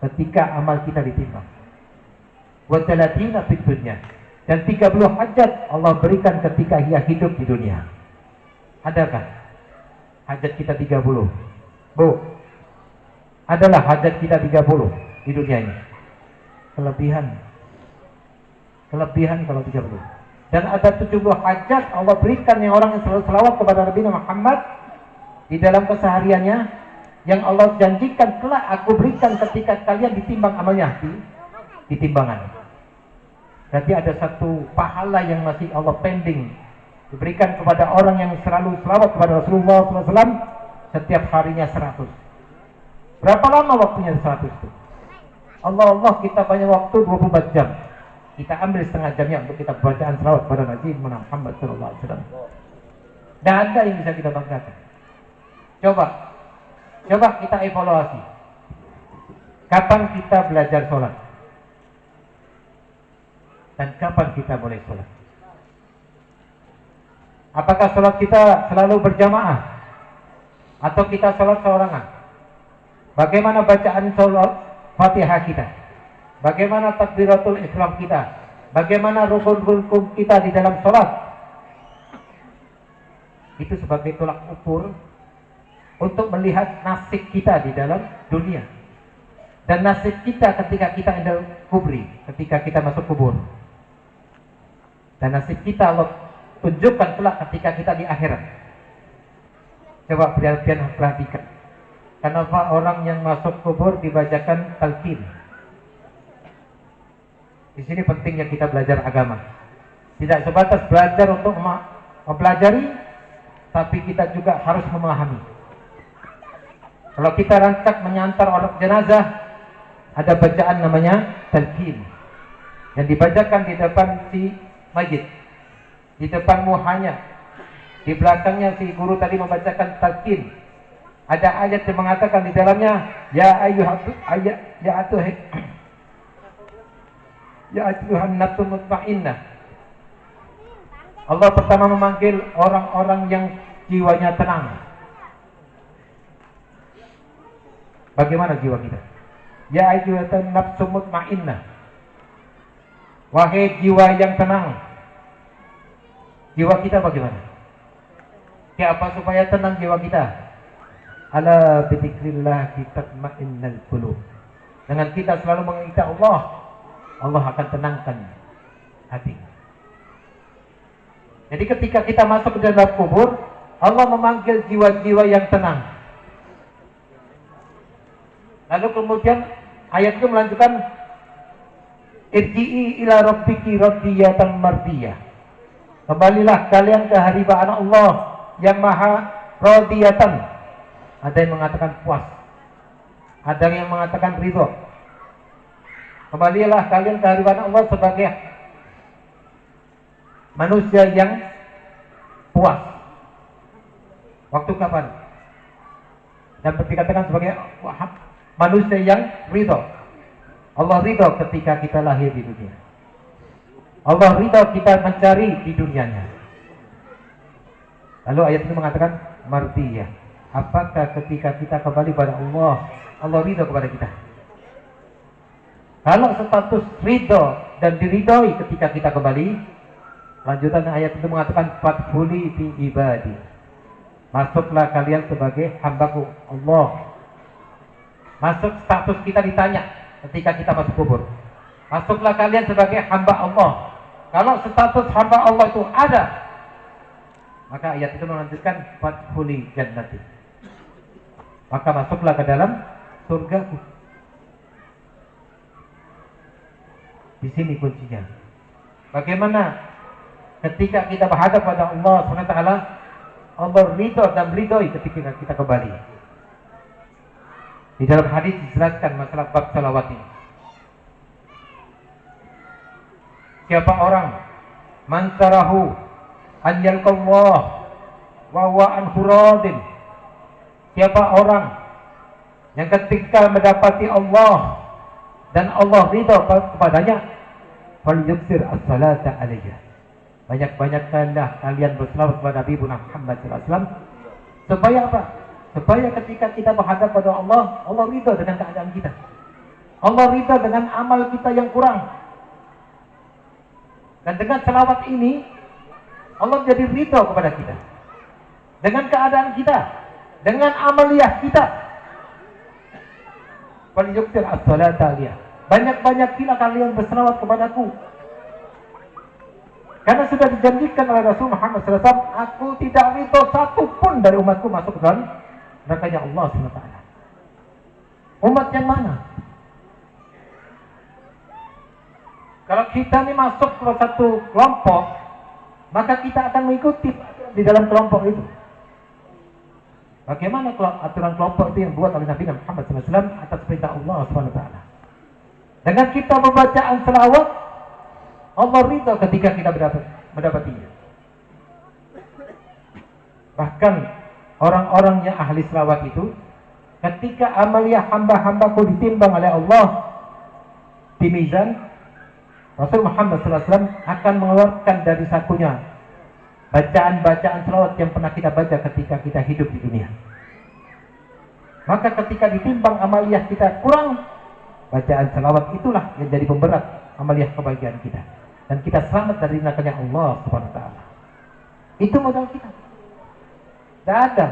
Ketika amal kita ditimbang. Wa 30 fid dunya. Dan 30 hajat Allah berikan ketika ia hidup di dunia. Adakah hajat kita 30? Bu, adalah hajat kita 30 di dunia ini. Kelebihan kalau 30. Dan ada 70 hajat Allah berikan yang orang yang selalu selawat kepada Nabi Muhammad di dalam kesehariannya, yang Allah janjikan kelak aku berikan ketika kalian ditimbang amalnya di timbangan. Berarti ada satu pahala yang masih Allah pending diberikan kepada orang yang selalu selawat kepada Rasulullah SAW setiap harinya 100. Berapa lama waktunya 100 itu? Allah kita banyak waktu 24 jam. Kita ambil setengah jamnya untuk kita bacaan selawat kepada Nabi Muhammad SAW. Dan ada yang bisa kita banggakan. Coba kita evaluasi. Kapan kita belajar sholat? Dan kapan kita boleh sholat? Apakah sholat kita selalu berjamaah? Atau kita sholat seorangan? Bagaimana bacaan sholat Fatihah kita? Bagaimana takbiratul ihram kita? Bagaimana rukun-rukun kita di dalam sholat? Itu sebagai tolak ukur untuk melihat nasib kita di dalam dunia. Dan nasib kita ketika kita indal kubri, ketika kita masuk kubur. Dan nasib kita Allah tunjukkan kelak ketika kita di akhirat. Coba perhatikan. Kenapa orang yang masuk kubur dibacakan talqin? Di sini pentingnya kita belajar agama. Tidak sebatas belajar untuk mempelajari, tapi kita juga harus memahami. Kalau kita rancak menyantar orang jenazah, ada bacaan namanya talqin yang dibacakan di depan si mayit, di depan muhanya, di belakangnya si guru tadi membacakan talqin. Ada ayat yang mengatakan di dalamnya, ya ayyuhan nafsul mutmainnah. Allah pertama memanggil orang-orang yang jiwanya tenang. Bagaimana jiwa kita? Ya ayyuhan nafsul mutmainnah. Wahai jiwa yang tenang. Jiwa kita bagaimana? Apa supaya tenang jiwa kita? Ala bidzikrillah tatma'innul qulub. Dengan kita selalu mengingat Allah, Allah akan tenangkan hati. Jadi ketika kita masuk ke dalam kubur, Allah memanggil jiwa-jiwa yang tenang. Lalu kemudian ayat itu melanjutkan, irji'i ila rabbiki radiyatan mardiyah. Kembalilah kalian ke hambaan Allah yang maha radiyatan. Ada yang mengatakan puas, ada yang mengatakan ridho. Kembalilah kalian ke hambaan Allah sebagai manusia yang puas. Waktu kapan? Dan dikatakan sebagai manusia yang ridho. Allah ridho ketika kita lahir di dunia. Allah ridho kita mencari di dunianya. Lalu ayat ini mengatakan mardiyah. Apakah ketika kita kembali pada Allah, Allah ridho kepada kita? Kalau status ridho dan diridhoi ketika kita kembali, lanjutan ayat itu mengatakan fadkhuli fi ibadi. Masuklah kalian sebagai hambaku Allah. Masuk status kita ditanya ketika kita masuk kubur. Masuklah kalian sebagai hamba Allah. Kalau status hamba Allah itu ada, maka ayat itu melanjutkan fadkhuli jannati. Maka masuklah ke dalam surgaku. Di sini kuncinya. Bagaimana ketika kita berhadap pada Allah SWT, Allah ridho dan ridhoi ketika kita kembali. Di dalam hadis dijelaskan masalah bab salawat ini. Siapa orang mansarahu an yalqallah wa huwa anhu radin. Siapa orang yang ketika mendapati Allah dan Allah ridha kepadanya, falyuksir as-salata alayya. Banyak-banyakkanlah kalian berselawat kepada Nabi Muhammad SAW. Supaya apa? Supaya ketika kita menghadap pada Allah, Allah ridha dengan keadaan kita. Allah ridha dengan amal kita yang kurang. Dan dengan selawat ini, Allah jadi ridha kepada kita. Dengan keadaan kita, dengan amaliyah kita. Falyuksir as-salata alayya. Banyak-banyakilah kalian berselawat kepadaku. Karena sudah dijanjikan oleh Rasul Muhammad SAW, aku tidak ridho satu pun dari umatku masuk ke dalam nerakanya Allah SWT. Umat yang mana? Kalau Kalau kita ini masuk ke satu kelompok, maka kita akan mengikuti di dalam kelompok itu. Bagaimana aturan kelompok itu yang buat oleh Nabi Muhammad SAW atas perintah Allah SWT. Dengan kita membacaan selawat, Allah ridha ketika kita mendapatinya. Bahkan orang-orang yang ahli selawat itu, ketika amaliyah hamba-hambaku ditimbang oleh Allah di mizan, Rasul Muhammad SAW akan mengeluarkan dari sakunya bacaan-bacaan selawat yang pernah kita baca ketika kita hidup di dunia. Maka ketika ditimbang amaliyah kita kurang, bacaan selawat itulah yang jadi pemberat amaliyah kebahagiaan kita. Dan kita selamat dari nerakanya Allah Subhanahu wa taala. Itu modal kita. Tidak ada.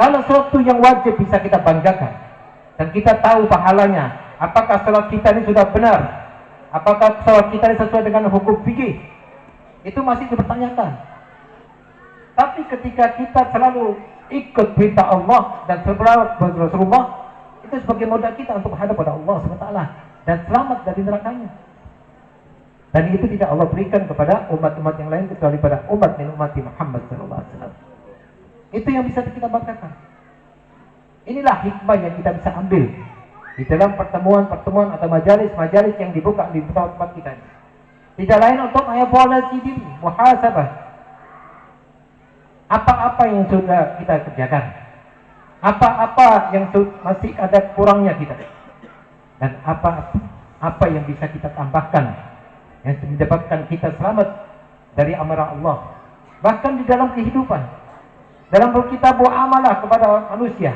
Kalau sesuatu yang wajib bisa kita banggakan dan kita tahu pahalanya, apakah salat kita ini sudah benar? Apakah salat kita ini sesuai dengan hukum fikih? Itu masih dipertanyakan. Tapi ketika kita selalu ikut perintah Allah dan selawat kepada Rasulullah, itu sebagai modal kita untuk menghadap pada Allah SWT dan selamat dari nerakanya. Dan itu tidak Allah berikan kepada umat-umat yang lain kecuali pada umat Muhammad SAW. Itu yang bisa kita banggakan. Inilah hikmah yang kita bisa ambil di dalam pertemuan-pertemuan atau majalis-majalis yang dibuka di tempat-tempat kita. Tidak lain untuk mengevaluasi diri, muhasabah. Apa-apa yang sudah kita kerjakan, apa-apa yang masih ada kurangnya kita, dan apa yang bisa kita tambahkan yang menyebabkan kita selamat dari amarah Allah. Bahkan di dalam kehidupan, dalam kita muamalah kepada manusia,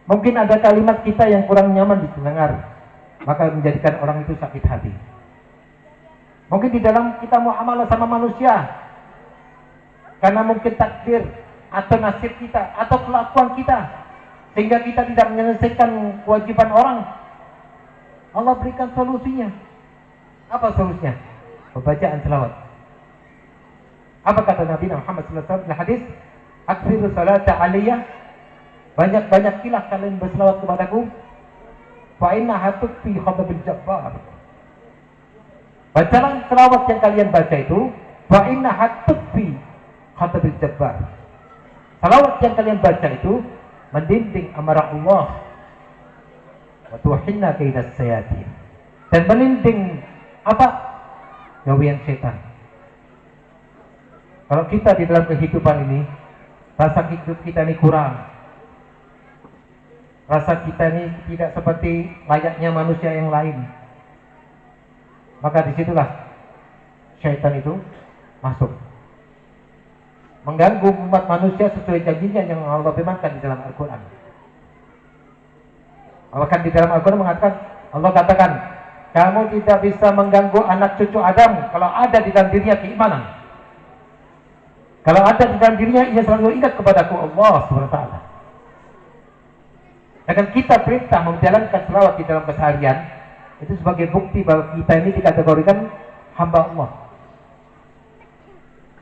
mungkin ada kalimat kita yang kurang nyaman didengar, maka menjadikan orang itu sakit hati. Mungkin di dalam kita muamalah sama manusia, karena mungkin takdir atau nasib kita atau kelakuan kita, sehingga kita tidak menyelesaikan kewajiban orang, Allah berikan solusinya. Apa solusinya? Pembacaan selawat. Apa kata Nabi Muhammad SAW dalam hadis? Aktsiru salata aliyah, banyak-banyakilah kalian berselawat kepadaku, fa innaha tukfi khadabil jabbar. Bacaan selawat yang kalian baca itu, fa innaha tukfi khadabil jabbar. Selawat yang kalian baca itu mendinding amarah Allah, wa tuhinna kaidas sayatin, dan melinding apa? Gawian setan. Kalau kita di dalam kehidupan ini, rasa hidup kita ini kurang, rasa kita ini tidak seperti layaknya manusia yang lain, maka disitulah syaitan itu masuk, mengganggu umat manusia sesuai janjinya yang Allah firmankan di dalam Al-Quran. Bahkan di dalam Al-Quran mengatakan, Allah katakan, kamu tidak bisa mengganggu anak cucu Adam kalau ada di dalam dirinya keimanan. Kalau ada di dalam dirinya, ia selalu ingat kepadaku Allah SWT. Dengan kita perintah menjalankan selawat di dalam keseharian, itu sebagai bukti bahwa kita ini dikategorikan hamba Allah.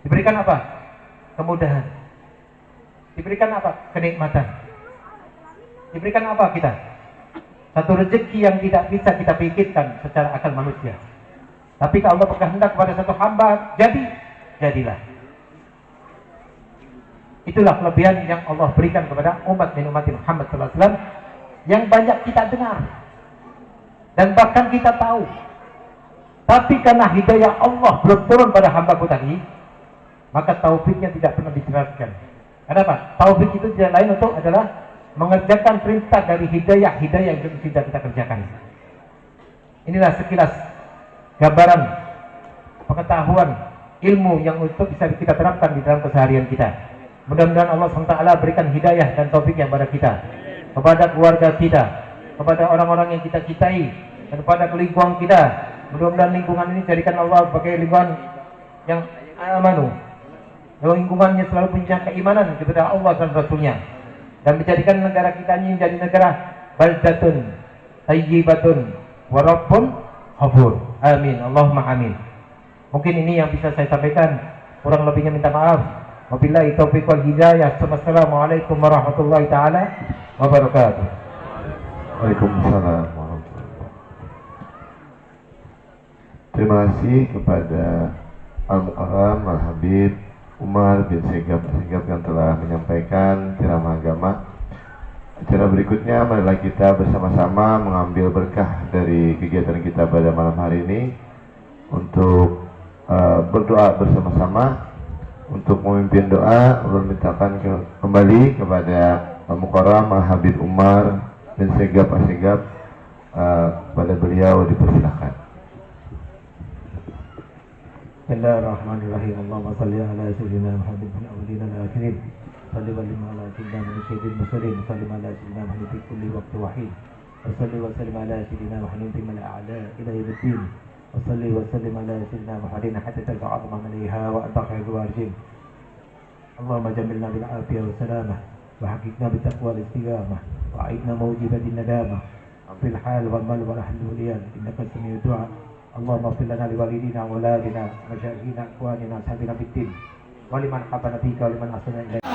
Diberikan apa? Kemudahan. Diberikan apa? Kenikmatan. Diberikan apa kita? Satu rezeki yang tidak bisa kita pikirkan secara akal manusia. Tapi kalau Allah berkehendak kepada satu hamba, jadilah. Itulah kelebihan yang Allah berikan kepada umat Muhammad SAW yang banyak kita dengar dan bahkan kita tahu. Tapi karena hidayah Allah belum turun pada hambaku tadi, maka taufiknya tidak pernah dijelaskan. Kenapa? Taufik itu tidak lain untuk adalah mengerjakan perintah dari hidayah yang sudah kita kerjakan. Inilah sekilas gambaran pengetahuan ilmu yang untuk bisa kita terapkan di dalam keseharian kita. Mudah-mudahan Allah SWT berikan hidayah dan taufik yang kepada kita, kepada keluarga kita, kepada orang-orang yang kita cintai, dan kepada lingkungan kita. Mudah-mudahan lingkungan ini jadikan Allah sebagai lingkungan yang amanu, lingkungannya selalu punya keimanan kepada Allah dan Rasulnya, dan menjadikan negara kita ini menjadi negara baldatun tayyibatun wa rabbun ghafur. Amin, Allahumma amin. Mungkin ini yang bisa saya sampaikan, kurang lebihnya minta maaf. Wabillahi taufiq wal hidayah. Assalamualaikum warahmatullahi taala wabarakatuh. Waalaikumsalam warahmatullahi wabarakatuh. Terima kasih kepada Al-Mukarram Al-Habib Umar bin Segap yang telah menyampaikan ceramah agama. Acara berikutnya marilah kita bersama-sama mengambil berkah dari kegiatan kita pada malam hari ini untuk berdoa bersama-sama. Untuk memimpin doa, ulun mintakan kembali kepada Al-Mukarram Al-Habib Umar bin Segap pada beliau dipersilakan. Bismillahirrahmanirrahim. Allahumma salli ala sayyidina Muhammad bin awwalina al-akhirin. Salli wa sallim ala sayyidina Muhammad sayyidil mursalin. Salli ala sayyidina Muhammad fi kulli waqti wa hin. Wa salli wa sallim ala sayyidina Muhammad min al-a'la ila yawmiddin. Wa salli wa sallim ala sayyidina Muhammadin hatta ta'zama manaiha wa anta khairul warijin. Allahumma jamilna bil afiyah wa salamah wa haqiqna bit taqwa wal istiqamah wa a'idna mawjibatin nadamah fil hal wal mal wal ahli wal iyal innaka sami'ud du'a. Allahumma ighfir lana li walidina wa waladina wa masyayikhina ikhwanina ashabina fid din wa liman habana bika wa liman ahsana ilaika.